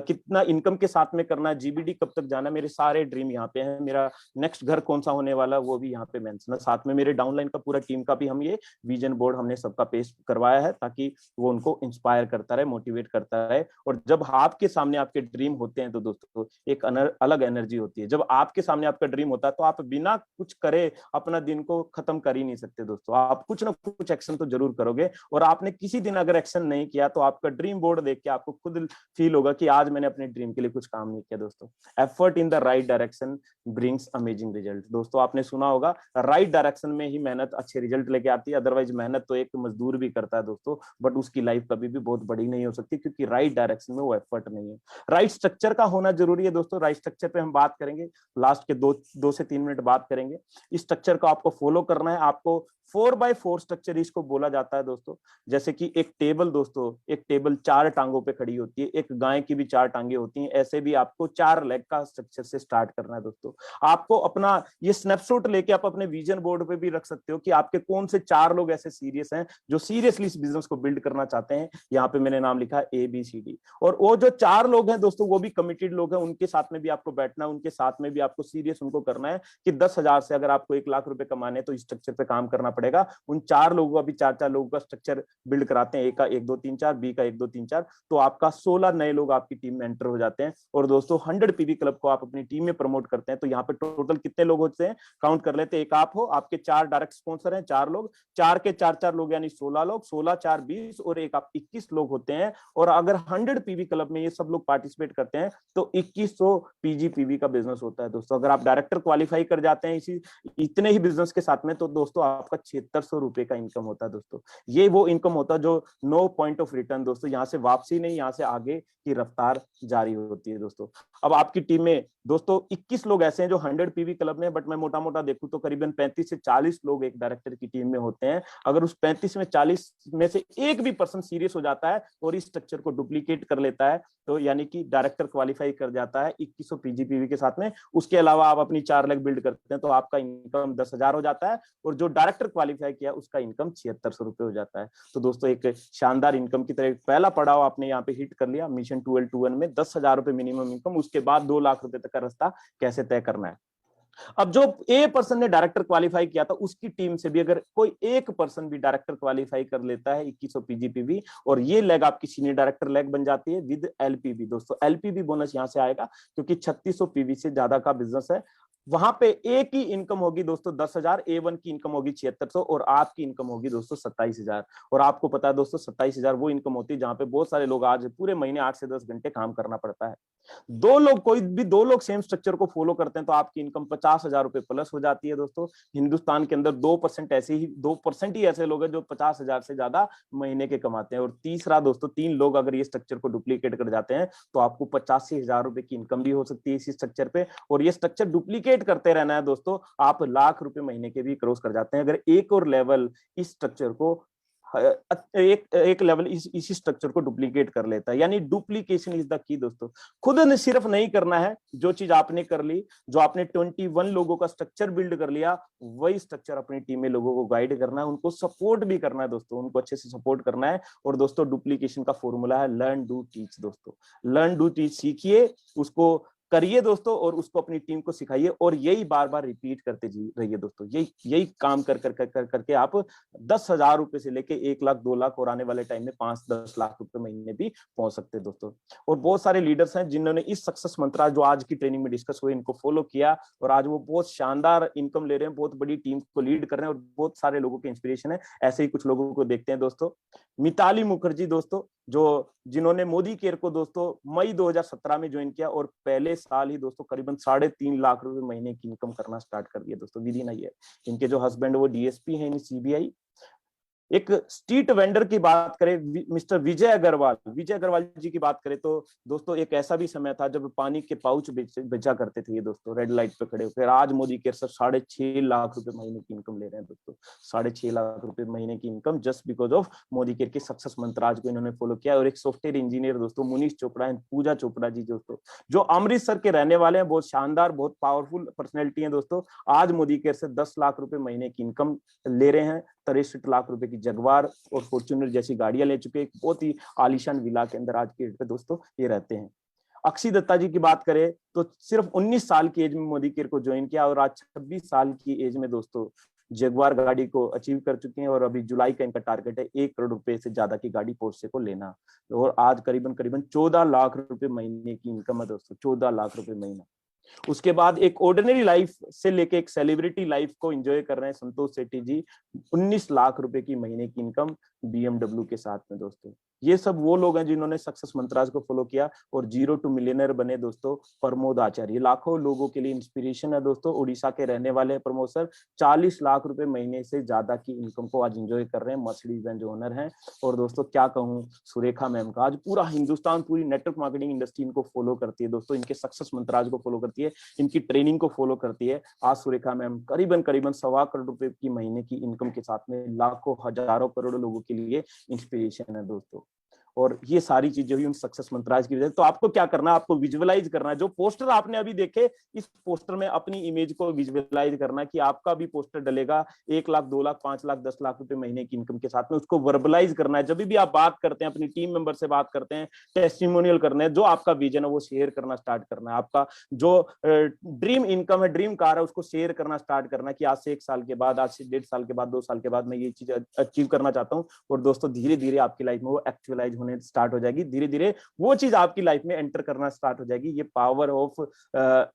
कितना इनकम के साथ में करना है, जीबीडी कब तक जाना है, मेरे सारे ड्रीम यहाँ पे हैं। मेरा नेक्स्ट घर कौन सा होने वाला वो भी यहाँ पे मेंशन है। साथ में मेरे डाउनलाइन का पूरा टीम का भी हम ये विजन बोर्ड हमने सबका पेश करवाया है, ताकि वो उनको इंस्पायर करता रहे, मोटिवेट करता रहे। और जब आपके सामने आपके ड्रीम होते हैं तो दोस्तों एक अलग एनर्जी होती है। जब आपके सामने आपका ड्रीम होता है तो आप बिना कुछ करे अपना दिन को खत्म कर ही नहीं सकते दोस्तों। आप कुछ ना कुछ एक्शन तो जरूर करोगे, और आपने किसी दिन अगर एक्शन नहीं किया तो आपका ड्रीम बोर्ड देख के आपको खुद फील होगा कि आज मैंने अपने ड्रीम के लिए कुछ काम नहीं किया दोस्तों। Effort in the right direction brings amazing result. दोस्तों आपने सुना होगा, राइट डायरेक्शन में ही मेहनत अच्छे रिजल्ट लेके आती है। अदरवाइज मेहनत तो एक मजदूर भी करता है दोस्तों, बट उसकी लाइफ कभी भी बहुत बड़ी नहीं हो सकती, क्योंकि राइट डायरेक्शन में वो एफर्ट नहीं है। राइट स्ट्रक्चर का होना जरूरी है दोस्तों। राइट स्ट्रक्चर पे हम बात करेंगे, लास्ट के 2 से 3 मिनट बात करेंगे। इस स्ट्रक्चर को आपको फॉलो करना है। आपको 4x4 स्ट्रक्चर इसको बोला जाता है दोस्तों। जैसे कि एक टेबल दोस्तों, एक टेबल 4 टांगों पे खड़ी होती है, एक गाय की भी 4 टांगे होती हैं, ऐसे भी आपको 4 लेग का स्ट्रक्चर से स्टार्ट करना है दोस्तों। आपको अपना ये स्नैपशॉट लेके आप अपने विजन बोर्ड पे भी रख सकते हो कि आपके कौन से 4 लोग ऐसे सीरियस हैं जो सीरियसली इस बिजनेस को बिल्ड करना चाहते हैं। यहाँ पे मैंने नाम लिखा है ABCD, और वो जो 4 लोग हैं दोस्तों वो भी कमिटेड लोग हैं। उनके साथ में भी आपको बैठना है, उनके साथ में भी आपको सीरियस उनको करना है कि 10,000 से अगर आपको 1 लाख रुपए कमाने तो इस स्ट्रक्चर पे काम करना पड़ेगा। उन 4 लोगों का भी 4-4 लोगों का स्ट्रक्चर बिल्ड कराते हैं। A का 1 2 3 4, B का 1 2 3 4, तो आपका 16 नए लोग आपकी टीम में एंटर हो जाते हैं। और दोस्तों 100 PV क्लब को आप अपनी टीम में प्रमोट करते हैं, तो यहाँ पे टोटल कितने लोग होते हैं काउंट कर लेते हैं। एक आप हो, आपके 4 डायरेक्ट स्पॉन्सर हैं, 4 लोग, 4 के 4-4 लोग यानी 16 लोग, 16 4 20, और एक आप 21 लोग होते हैं। और अगर 100 PV क्लब में ये सब लोग पार्टिसिपेट करते हैं तो 2100 PGPV का बिजनेस होता है दोस्तों। अगर आप डायरेक्टर क्वालिफाई कर जाते हैं इसी इतने ही बिजनेस के साथ में, तो दोस्तों आपका 7600 रुपए का इनकम होता है दोस्तों। ये वो इनकम होता है जो नो पॉइंट ऑफ रिटर्न दोस्तों, यहाँ से वापसी नहीं, यहाँ से आगे की रफ्तार जारी होती है दोस्तों। अब आपकी टीम में दोस्तों 21 लोग ऐसे हैं जो 100 PV क्लब में, बट मैं मोटा मोटा देखूं तो करीबन 35 से 40 लोग एक डायरेक्टर की टीम में होते हैं। अगर उस 35 में 40 में से एक भी पर्सन सीरियस हो जाता है और इस स्ट्रक्चर को डुप्लीकेट कर लेता है, तो यानी कि डायरेक्टर क्वालिफाई कर जाता है 2100 PGPV के साथ में, उसके अलावा आप अपनी 4 लेग बिल्ड करते हैं, तो आपका इनकम 10,000 हो जाता है, और जो डायरेक्टर क्वालिफाई किया उसका इनकम 7600 रुपए हो जाता है। तो दोस्तों एक शानदार इनकम की तरह पहला पड़ाव आपने यहाँ पे हिट कर लिया मिशन 1221 में, 10,000 रुपए मिनिमम इनकम। उसके बाद 2 लाख रुपए तक का रास्ता कैसे तय करना है। अब जो ए पर्सन ने डायरेक्टर क्वालिफाई किया था उसकी टीम से भी अगर कोई एक पर्सन भी डायरेक्टर क्वालिफाई कर लेता है 2100 PGPV, और ये लेग आपकी सीनियर डायरेक्टर लेग बन जाती है विद LPV दोस्तों। LPV बोनस यहां से आएगा क्योंकि 3600 PV से ज्यादा का बिजनेस है। वहां पे ए की इनकम होगी दोस्तों 10,000, A1 की इनकम होगी 7600, और आपकी इनकम होगी दोस्तों 27,000। और आपको पता है दोस्तों 27,000 वो इनकम होती है जहां पे बहुत सारे लोग आज पूरे महीने 8 से 10 घंटे काम करना पड़ता है। कोई भी दो लोग सेम स्ट्रक्चर को फॉलो करते हैं तो आपकी इनकम 50,000 रुपए प्लस हो जाती है दोस्तों। हिंदुस्तान के अंदर 2% ही ऐसे लोग हैं जो 50,000 से ज्यादा महीने के कमाते हैं। और तीसरा दोस्तों 3 लोग अगर ये स्ट्रक्चर को डुप्लीकेट कर जाते हैं तो आपको 85,000 रुपए की इनकम भी हो सकती है इसी स्ट्रक्चर पे। और ये स्ट्रक्चर डुप्लीकेट करते रहना है दोस्तों, आप लाख रुपए महीने के भी क्रॉस कर जाते हैं अगर एक और लेवल इस स्ट्रक्चर को एक लेवल इसी स्ट्रक्चर को डुप्लीकेट कर लेता है। यानी डुप्लीकेशन इज द की दोस्तों। खुद ने सिर्फ नहीं करना है, जो चीज आपने कर ली, जो आपने 21 लोगों का स्ट्रक्चर बिल्ड कर लिया, वही स्ट्रक्चर अपनी टीम में लोगों को गाइड करना है, उनको सपोर्ट भी करना है दोस्तों, उनको अच्छे से सपोर्ट करना है। और दोस्तों डुप्लीकेशन का फॉर्मूला है लर्न डू टीच दोस्तों। लर्न डू टीच सीखिए, उसको करिए दोस्तों, और उसको अपनी टीम को सिखाइए, और यही बार बार रिपीट करते रहिए दोस्तों। यही काम करके आप 10,000 रुपए से लेके 1 लाख 2 लाख और आने वाले टाइम में 5-10 लाख रुपए महीने भी पहुंच सकते हैं दोस्तों। और बहुत सारे लीडर्स हैं जिन्होंने इस सक्सेस मंत्र जो आज की ट्रेनिंग में डिस्कस हुए इनको फॉलो किया, और आज वो बहुत शानदार इनकम ले रहे हैं, बहुत बड़ी टीम को लीड कर रहे हैं, और बहुत सारे लोगों के इंस्पिरेशन है। ऐसे ही कुछ लोगों को देखते हैं दोस्तों। मिताली मुखर्जी दोस्तों, जिन्होंने मोदी केयर को दोस्तों मई 2017 में ज्वाइन किया, और पहले साल ही दोस्तों करीबन 3.5 लाख रुपए महीने की इनकम करना स्टार्ट कर दिया दोस्तों, विद इन अ ईयर। इनके जो हस्बैंड वो डीएसपी हैं इन सीबीआई। एक स्ट्रीट वेंडर की बात करें, मिस्टर विजय अग्रवाल जी की बात करें तो दोस्तों एक ऐसा भी समय था जब पानी के पाउच बेचा करते थे ये दोस्तों, रेड लाइट पे खड़े होकर। आज मोदी केयर से 6.5 लाख रुपए महीने की इनकम ले रहे हैं दोस्तों, 6.5 लाख रुपए महीने की income, just because of Modi care के सक्सेस मंत्र आज को इन्होंने फॉलो किया। और एक सॉफ्टवेयर इंजीनियर दोस्तों मुनीष चोपड़ा एंड पूजा चोपड़ा जी दोस्तों, जो अमृतसर के रहने वाले हैं, बहुत शानदार बहुत पावरफुल पर्सनैलिटी है दोस्तों। आज मोदी केयर से 10 लाख रुपए महीने की इनकम ले रहे हैं, 63 लाख रुपए की जगवार और फॉर्च्यूनर जैसी गाड़ियां ले चुके, एक बहुत ही आलीशान विला के अंदर आज के डेट पे दोस्तों ये रहते हैं। अक्षय दत्ता जी की बात करें तो सिर्फ 19 साल की एज में मोदी केयर को ज्वाइन किया, और आज 26 साल की एज में दोस्तों जगवार गाड़ी को अचीव कर चुके हैं। और अभी जुलाई का इनका टारगेट है 1 करोड़ रुपए से ज्यादा की गाड़ी पोर्शे को लेना, और आज करीबन 14 लाख रुपए महीने की इनकम है दोस्तों, 14 लाख रुपए महीना। उसके बाद एक ऑर्डिनरी लाइफ से लेके एक सेलिब्रिटी लाइफ को एंजॉय कर रहे हैं संतोष सेठी जी, 19 लाख रुपए की महीने की इनकम BMW के साथ में दोस्तों। ये सब वो लोग हैं जिन्होंने सक्सेस मंत्रास को फॉलो किया और 0 to मिलियनर बने दोस्तों। प्रमोद आचार्य लाखों लोगों के लिए इंस्पिरेशन है दोस्तों, उड़ीसा के रहने वाले हैं प्रमोद सर, 40 लाख रुपए महीने से ज्यादा की इनकम को आज एंजॉय कर रहे हैं, मर्सिडीज बेंज ओनर हैं। और दोस्तों क्या कहूँ सुरेखा मैम का, आज पूरा हिंदुस्तान पूरी नेटवर्क मार्केटिंग इंडस्ट्री इनको फॉलो करती है दोस्तों, इनके सक्सेस मंत्रास को फॉलो करती है, इनकी ट्रेनिंग को फॉलो करती है। आज सुरेखा मैम करीबन 1.25 करोड़ रुपए की महीने की इनकम के साथ में लाखों हजारों करोड़ों लोगों के लिए इंस्पिरेशन है दोस्तों। और ये सारी चीजें हुई उन सक्सेस मंत्राज की वजह से। तो आपको क्या करना है, आपको विजुअलाइज करना है। जो पोस्टर आपने अभी देखे, इस पोस्टर में अपनी इमेज को विजुअलाइज करना कि आपका भी पोस्टर डलेगा 1 लाख 2 लाख 5 लाख 10 लाख रुपए महीने की इनकम के साथ में। उसको वर्बलाइज करना है। जब भी आप बात करते हैं, अपनी टीम मेंबर से बात करते हैं, टेस्टिमोनियल करना है, जो आपका विजन है वो शेयर करना स्टार्ट करना है। आपका जो ड्रीम इनकम है, ड्रीम कार है, उसको शेयर करना स्टार्ट करना है कि आज से 1 साल के बाद, आज से 1.5 साल के बाद, 2 साल के बाद मैं ये चीज अचीव करना चाहता हूँ। और दोस्तों धीरे धीरे आपकी लाइफ में वो एक्चुअलाइज होने स्टार्ट हो जाएगी, धीरे धीरे वो चीज आपकी लाइफ में एंटर करना स्टार्ट हो जाएगी। ये power of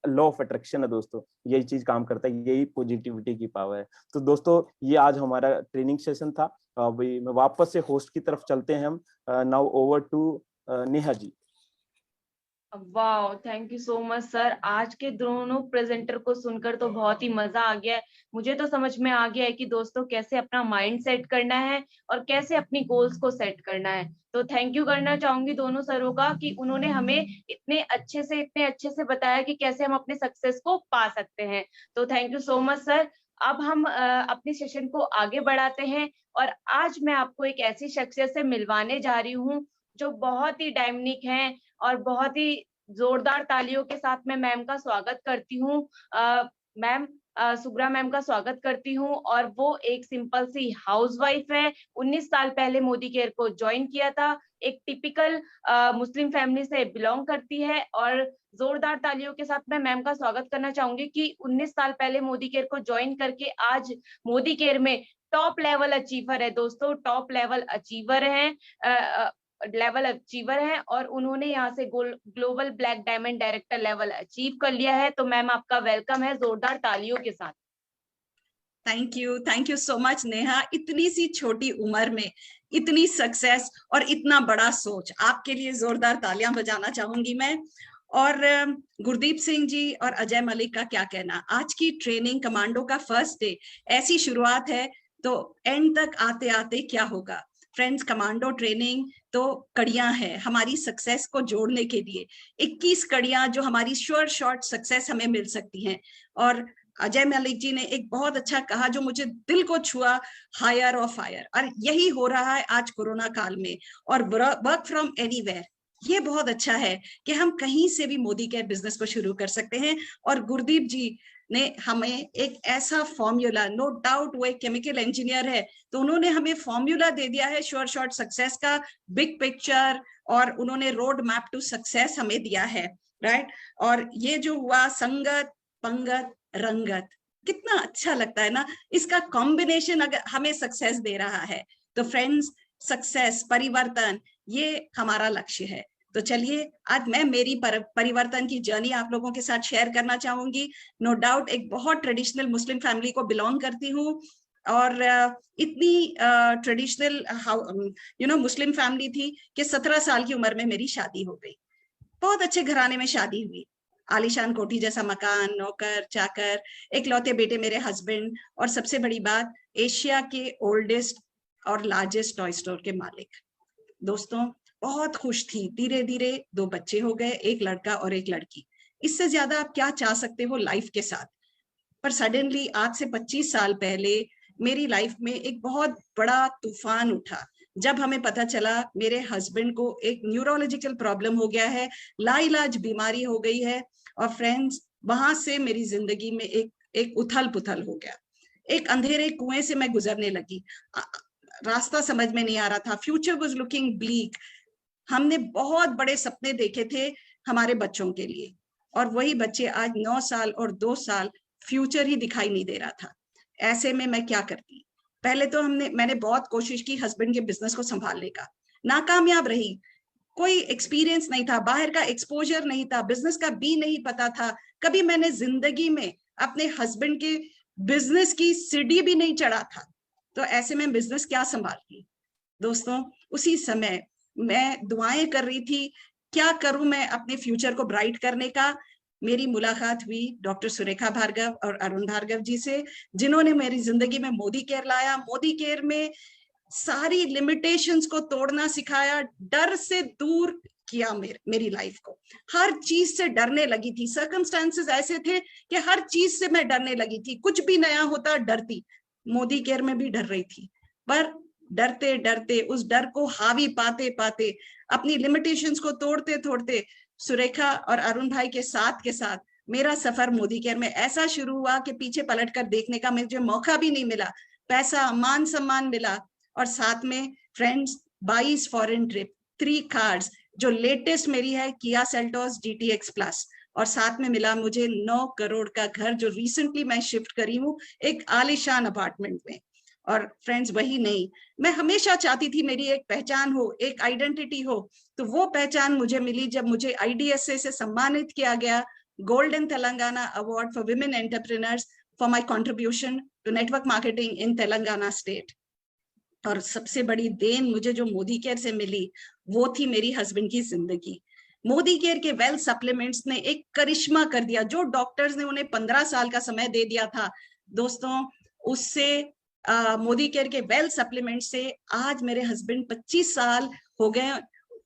law of attraction है दोस्तों, यही चीज काम करता है, यही पॉजिटिविटी की पावर है। तो दोस्तों ये आज हमारा ट्रेनिंग सेशन था। अभी मैं वापस से होस्ट की तरफ चलते हैं हम। Now over to Neha ji. Wow, thank you so much sir. आज के दोनों प्रेजेंटर को सुनकर तो बहुत ही मजा आ गया है। मुझे तो समझ में आ गया है कि दोस्तों कैसे अपना माइंड सेट करना है और कैसे अपनी गोल्स को सेट करना है। तो थैंक यू करना चाहूंगी दोनों सरों का कि उन्होंने हमें इतने अच्छे से बताया कि कैसे हम अपने सक्सेस को पा सकते हैं। तो thank you so much sir. अब हम अपने सेशन को आगे बढ़ाते हैं, और आज मैं आपको एक ऐसी शख्सियत से मिलवाने जा रही हूँ जो बहुत ही डायनामिक है, और बहुत ही जोरदार तालियों के साथ मैं मैम का स्वागत करती हूँ। मैम सुब्रा मैम का स्वागत करती हूँ। और वो एक सिंपल सी हाउसवाइफ है, 19 साल पहले मोदी केयर को ज्वाइन किया था, एक टिपिकल मुस्लिम फैमिली से बिलोंग करती है। और जोरदार तालियों के साथ मैं मैम का स्वागत करना चाहूंगी कि 19 साल पहले मोदी केयर को ज्वाइन करके आज मोदी केयर में टॉप लेवल अचीवर है दोस्तों, टॉप लेवल अचीवर है, और उन्होंने यहाँ से global black diamond director level achieve कर लिया है। तो मैम आपका वेलकम है जोरदार तालियों के साथ। Thank you so much Neha. इतनी सी छोटी उम्र में इतनी सक्सेस और इतना बड़ा सोच, आपके लिए जोरदार तालियां बजाना चाहूंगी मैं। और गुरदीप सिंह जी और अजय मलिक का क्या कहना, आज की ट्रेनिंग कमांडो का फर्स्ट डे, ऐसी शुरुआत है तो एंड तक आते आते क्या होगा। फ्रेंड्स, कमांडो ट्रेनिंग तो कड़ियां हैं हमारी सक्सेस को जोड़ने के लिए, 21 कड़ियां जो हमारी श्योर शॉर्ट सक्सेस हमें मिल सकती हैं। और अजय मलिक जी ने एक बहुत अच्छा कहा जो मुझे दिल को छुआ, हायर और फायर। और यही हो रहा है आज कोरोना काल में। और वर्क फ्रॉम एनीवेयर, ये बहुत अच्छा है कि हम कहीं से भी मोदी केयर बिजनेस को शुरू कर सकते हैं। और गुरदीप जी ने हमें एक ऐसा फॉर्मूला, नो डाउट वो एक केमिकल इंजीनियर है, तो उन्होंने हमें फॉर्मूला दे दिया है श्योर शॉर्ट सक्सेस का, बिग पिक्चर, और उन्होंने रोड मैप टू सक्सेस हमें दिया है। राइट। और ये जो हुआ संगत पंगत रंगत, कितना अच्छा लगता है ना, इसका कॉम्बिनेशन अगर हमें सक्सेस दे रहा है तो फ्रेंड्स, सक्सेस, परिवर्तन, ये हमारा लक्ष्य है। तो चलिए आज मैं मेरी परिवर्तन की जर्नी आप लोगों के साथ शेयर करना चाहूंगी। नो डाउट एक बहुत ट्रेडिशनल मुस्लिम फैमिली को बिलोंग करती हूँ, और इतनी ट्रेडिशनल मुस्लिम फैमिली थी कि 17 साल की उम्र में मेरी शादी हो गई। बहुत अच्छे घराने में शादी हुई, आलीशान कोठी जैसा मकान, नौकर चाकर, एक लौते बेटे मेरे हस्बैंड, और सबसे बड़ी बात, एशिया के ओल्डेस्ट और लार्जेस्ट टॉय स्टोर के मालिक। दोस्तों बहुत खुश थी। धीरे धीरे 2 बच्चे हो गए, एक लड़का और एक लड़की। इससे ज्यादा आप क्या चाह सकते हो लाइफ के साथ। पर सडनली आज से 25 साल पहले मेरी लाइफ में एक बहुत बड़ा तूफान उठा, जब हमें पता चला मेरे हस्बैंड को एक न्यूरोलॉजिकल प्रॉब्लम हो गया है, लाइलाज बीमारी हो गई है। और फ्रेंड्स, वहां से मेरी जिंदगी में एक उथल पुथल हो गया। एक अंधेरे कुएं से मैं गुजरने लगी, रास्ता समझ में नहीं आ रहा था, फ्यूचर वाज लुकिंग ब्लीक। हमने बहुत बड़े सपने देखे थे हमारे बच्चों के लिए, और वही बच्चे आज 9 साल और 2 साल, फ्यूचर ही दिखाई नहीं दे रहा था। ऐसे में मैं क्या करती? पहले तो मैंने बहुत कोशिश की हस्बैंड के बिजनेस को संभालने का, नाकामयाब रही। कोई एक्सपीरियंस नहीं था, बाहर का एक्सपोजर नहीं था, बिजनेस का भी नहीं पता था। कभी मैंने जिंदगी में अपने हस्बैंड के बिजनेस की सीढ़ी भी नहीं चढ़ा था। तो ऐसे में बिजनेस क्या संभालती? दोस्तों उसी समय मैं दुआएं कर रही थी, क्या करूं मैं अपने फ्यूचर को ब्राइट करने का। मेरी मुलाकात हुई डॉक्टर सुरेखा भार्गव और अरुण भार्गव जी से, जिन्होंने मेरी जिंदगी में मोदी केयर लाया। मोदी केयर में सारी लिमिटेशंस को तोड़ना सिखाया, डर से दूर किया मेरी लाइफ को। हर चीज से डरने लगी थी, सर्कमस्टांसेस ऐसे थे कि हर चीज से मैं डरने लगी थी। कुछ भी नया होता डरती, मोदी केयर में भी डर रही थी। पर डरते डरते, उस डर को हावी पाते पाते, अपनी लिमिटेशंस को तोड़ते तोड़ते, सुरेखा और अरुण भाई के साथ मेरा सफर मोदी केयर में ऐसा शुरू हुआ कि पीछे पलटकर देखने का मुझे मौका भी नहीं मिला। पैसा, मान सम्मान मिला, और साथ में फ्रेंड्स 22 फॉरेन ट्रिप, 3 कार्स, जो लेटेस्ट मेरी है किया सेल्टोस GTX प्लस, और साथ में मिला मुझे 9 करोड़ का घर, जो रिसेंटली मैं शिफ्ट करी हूँ एक आलीशान अपार्टमेंट में। और फ्रेंड्स वही नहीं, मैं हमेशा चाहती थी मेरी एक पहचान हो, एक आइडेंटिटी हो। तो वो पहचान मुझे मिली जब मुझे IDSA से सम्मानित किया गया, golden Telangana award for women entrepreneurs for my contribution to network marketing in Telangana state. और सबसे बड़ी देन मुझे जो मोदी केयर से मिली, वो थी मेरी हस्बैंड की जिंदगी। मोदी केयर के वेल्थ सप्लीमेंट्स ने एक करिश्मा कर दिया। जो डॉक्टर्स ने उन्हें 15 साल का समय दे दिया था दोस्तों, उससे मोदी केयर के वेल्थ सप्लीमेंट से आज मेरे हस्बैंड 25 साल हो गए।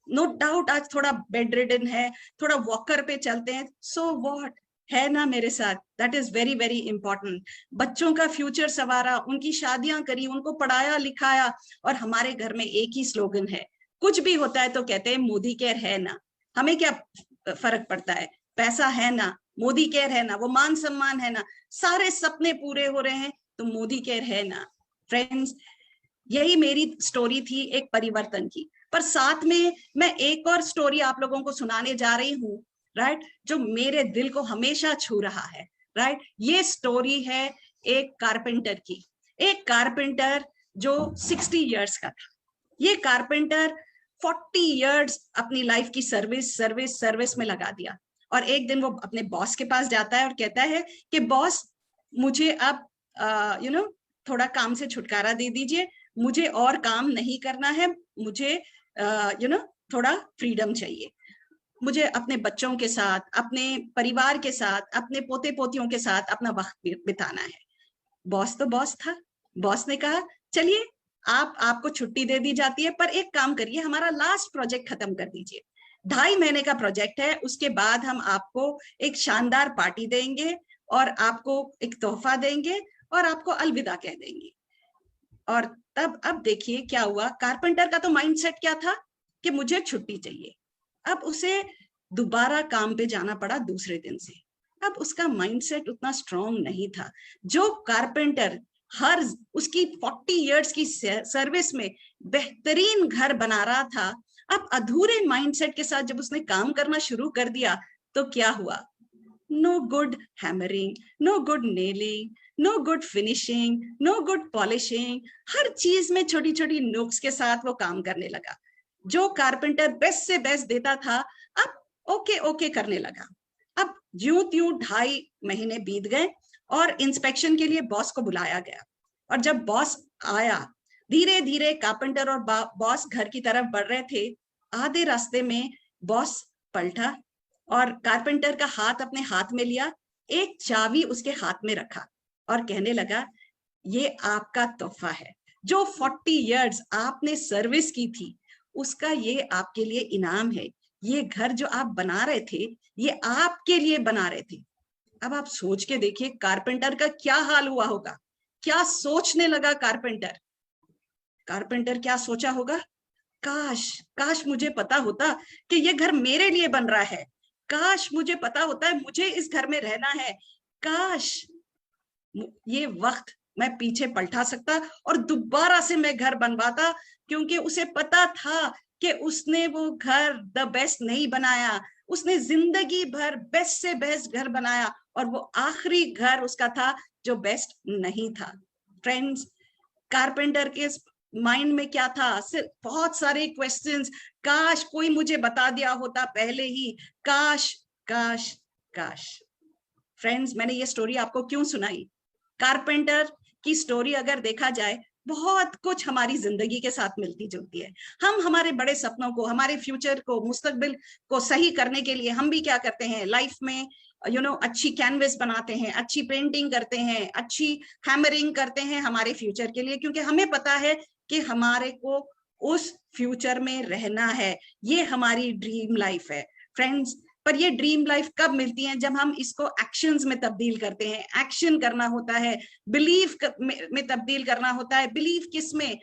नो डाउट आज थोड़ा बेड रिडन है, थोड़ा वॉकर पे चलते हैं, सो व्हाट, है ना मेरे साथ। That is very very important. बच्चों का फ्यूचर संवारा, उनकी शादियां करी, उनको पढ़ाया लिखाया। और हमारे घर में एक ही स्लोगन है, कुछ भी होता है तो कहते हैं मोदी केयर है ना। हमें क्या फर्क पड़ता है, पैसा है ना, मोदी केयर है ना, वो मान सम्मान है ना, सारे सपने पूरे हो रहे हैं तो मोदी केयर है ना। फ्रेंड्स, यही मेरी स्टोरी थी एक परिवर्तन की। पर साथ में मैं एक और स्टोरी आप लोगों को सुनाने जा रही हूँ, राइट, जो मेरे दिल को हमेशा छू रहा है। राइट, ये स्टोरी है एक कारपेंटर की। एक कारपेंटर जो 60 इयर्स का था। ये कारपेंटर 40 इयर्स अपनी लाइफ की सर्विस में लगा दिया। और एक दिन वो अपने बॉस के पास जाता है और कहता है कि बॉस, मुझे अब थोड़ा काम से छुटकारा दे दीजिए, मुझे और काम नहीं करना है, मुझे थोड़ा फ्रीडम चाहिए, मुझे अपने बच्चों के साथ, अपने परिवार के साथ, अपने पोते पोतियों के साथ अपना वक्त बिताना है। बॉस तो बॉस था। बॉस ने कहा चलिए आपको छुट्टी दे दी जाती है, पर एक काम करिए, हमारा लास्ट प्रोजेक्ट खत्म कर दीजिए। 2.5 महीने का प्रोजेक्ट है, उसके बाद हम आपको एक शानदार पार्टी देंगे और आपको एक तोहफा देंगे और आपको अलविदा कह देंगे। और तब अब देखिए क्या हुआ। कारपेंटर का तो माइंडसेट क्या था कि मुझे छुट्टी चाहिए। अब उसे दोबारा काम पे जाना पड़ा दूसरे दिन से। अब उसका माइंडसेट उतना स्ट्रांग नहीं था। जो कारपेंटर हर उसकी 40 इयर्स की सर्विस में बेहतरीन घर बना रहा था, अब अधूरे माइंडसेट के साथ जब उसने काम करना शुरू कर दिया तो क्या हुआ? No good hammering, no good nailing, no good finishing, no good polishing, हर चीज में छोटी छोटी नुक्स के साथ वो काम करने लगा। जो कारपेंटर बेस्ट से बेस्ट देता था, अब ओके ओके करने लगा। अब ज्यों त्यों 2.5 महीने बीत गए और इंस्पेक्शन के लिए बॉस को बुलाया गया। और जब बॉस आया, धीरे धीरे कारपेंटर और बॉस घर की तरफ बढ़ रहे थे। आधे रास्ते में बॉस पलटा और कारपेंटर का हाथ अपने हाथ में लिया, एक चाबी उसके हाथ में रखा और कहने लगा, ये आपका तोहफा है। जो 40 इयर्स आपने सर्विस की थी, उसका ये आपके लिए इनाम है। ये घर जो आप बना रहे थे, ये आपके लिए बना रहे थे। अब आप सोच के देखिए कारपेंटर का क्या हाल हुआ होगा, क्या सोचने लगा कारपेंटर। कारपेंटर क्या सोचा होगा? काश काश मुझे पता होता कि ये घर मेरे लिए बन रहा है। काश मुझे पता होता है मुझे इस घर में रहना है। काश ये वक्त मैं पीछे पलटा सकता और दोबारा से मैं घर बनवाता, क्योंकि उसे पता था कि उसने वो घर द बेस्ट नहीं बनाया। उसने जिंदगी भर बेस्ट से बेस्ट घर बनाया और वो आखिरी घर उसका था जो बेस्ट नहीं था। फ्रेंड्स, कारपेंटर के माइंड में क्या था? सिर्फ बहुत सारे क्वेश्चंस। काश कोई मुझे बता दिया होता पहले ही। काश काश काश। फ्रेंड्स, मैंने ये स्टोरी आपको क्यों सुनाई? कारपेंटर की स्टोरी अगर देखा जाए, बहुत कुछ हमारी जिंदगी के साथ मिलती जुलती है। हम हमारे बड़े सपनों को, हमारे फ्यूचर को, मुस्तकबिल को सही करने के लिए हम भी क्या करते हैं लाइफ में? अच्छी कैनवस बनाते हैं, अच्छी पेंटिंग करते हैं, अच्छी हैमरिंग करते हैं हमारे फ्यूचर के लिए, क्योंकि हमें पता है कि हमारे को उस फ्यूचर में रहना है। ये हमारी ड्रीम लाइफ है फ्रेंड्स। पर ये ड्रीम लाइफ कब मिलती है? जब हम इसको एक्शंस में तब्दील करते हैं। एक्शन करना होता है, बिलीव में तब्दील करना होता है। बिलीव किस में?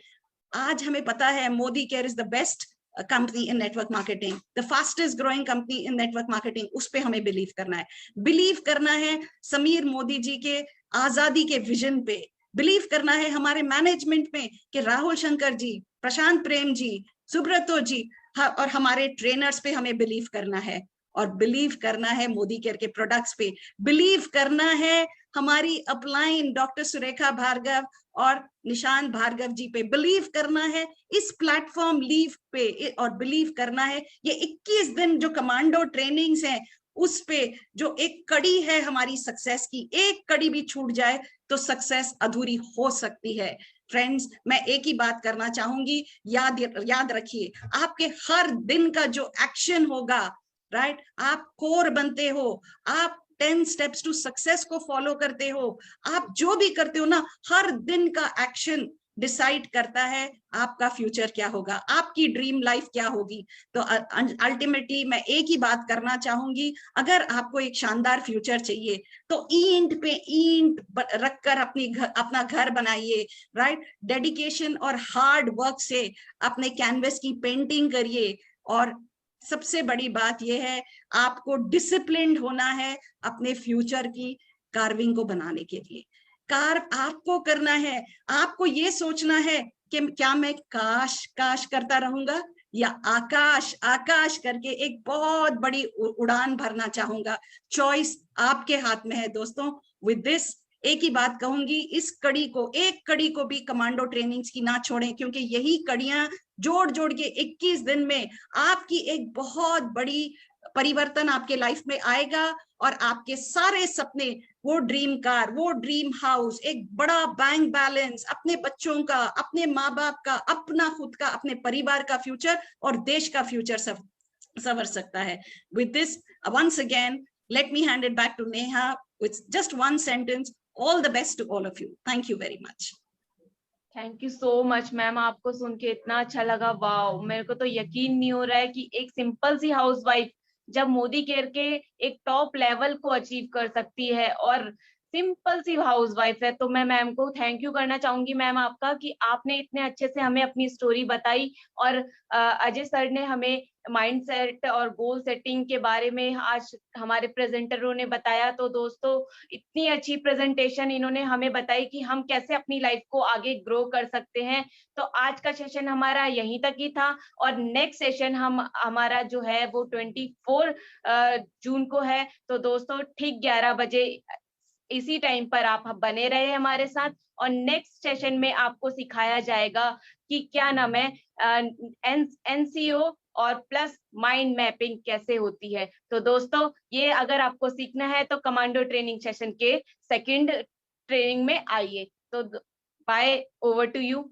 आज हमें पता है Modi care is the best company in network marketing, the fastest growing company in network marketing. उस पे हमें बिलीव करना है। बिलीव करना है समीर मोदी जी के आजादी के विजन पे। बिलीव करना है हमारे मैनेजमेंट में कि राहुल शंकर जी, प्रशांत प्रेम जी, सुब्रतो जी और हमारे ट्रेनर्स पे हमें बिलीव करना है। और बिलीव करना है मोदी केयर के प्रोडक्ट्स पे। बिलीव करना है हमारी अपलाइन डॉक्टर सुरेखा भार्गव और निशांत भार्गव जी पे। बिलीव करना है इस प्लेटफॉर्म लीव पे। और बिलीव करना है ये 21 दिन जो कमांडो ट्रेनिंग्स हैं उस पे, जो एक कड़ी है हमारी सक्सेस की। एक कड़ी भी छूट जाए तो सक्सेस अधूरी हो सकती है। फ्रेंड्स, मैं एक ही बात करना चाहूंगी, याद रखिए, आपके हर दिन का जो एक्शन होगा, राइट, आप कोर बनते हो, आप 10 स्टेप्स टू सक्सेस को फॉलो करते हो, आप जो भी करते हो ना, हर दिन का एक्शन डिसाइड करता है आपका फ्यूचर क्या होगा, आपकी ड्रीम लाइफ क्या होगी। तो अल्टीमेटली मैं एक ही बात करना चाहूंगी, अगर आपको एक शानदार फ्यूचर चाहिए तो ईंट पे ईंट रखकर अपना घर बनाइए, राइट। डेडिकेशन और हार्ड वर्क से अपने कैनवस की पेंटिंग करिए। और सबसे बड़ी बात यह है, आपको डिसिप्लिन्ड होना है अपने फ्यूचर की कार्विंग को बनाने के लिए। आपको करना है, आपको ये सोचना है कि क्या मैं काश काश करता रहूंगा या आकाश आकाश करके एक बहुत बड़ी उड़ान भरना चाहूंगा। चॉइस आपके हाथ में है दोस्तों। विद दिस एक ही बात कहूंगी, इस एक कड़ी को भी कमांडो ट्रेनिंग्स की ना छोड़ें, क्योंकि यही कड़ियां जोड़ जोड़ के 21 दिन में आपकी एक बहुत बड़ी परिवर्तन आपके लाइफ में आएगा और आपके सारे सपने, वो ड्रीम कार, वो ड्रीम हाउस, एक बड़ा बैंक बैलेंस, अपने बच्चों का, अपने माँ बाप का, अपना खुद का, अपने परिवार का फ्यूचर और देश का फ्यूचर संवर सकता है। With this once again let me hand it back to Neha with just one sentence. All the best to all of you. Thank you very much. Thank you so much ma'am, आपको सुन के इतना अच्छा लगा। वाओ, मेरे को तो यकीन नहीं हो रहा है कि एक सिंपल सी हाउसवाइफ जब मोदी केयर के एक टॉप लेवल को अचीव कर सकती है और सिंपल सी हाउस वाइफ है। तो मैं मैम को थैंक यू करना चाहूंगी मैम आपका कि आपने इतने अच्छे से हमें अपनी स्टोरी बताई, और अजय सर ने हमें माइंड सेट और गोल सेटिंग के बारे में आज हमारे प्रेजेंटरों ने बताया। तो दोस्तों इतनी अच्छी प्रेजेंटेशन इन्होंने हमें बताई कि हम कैसे अपनी लाइफ को आगे ग्रो कर सकते हैं। तो आज का सेशन हमारा यहीं तक ही था, और नेक्स्ट सेशन हमारा जो है वो 24 जून को है। तो दोस्तों ठीक 11 बजे इसी टाइम पर आप बने रहे हमारे साथ, और नेक्स्ट सेशन में आपको सिखाया जाएगा कि क्या नाम है एनसीओ और प्लस माइंड मैपिंग कैसे होती है। तो दोस्तों ये अगर आपको सीखना है तो कमांडो ट्रेनिंग सेशन के सेकंड ट्रेनिंग में आइए। तो बाय, ओवर टू यू।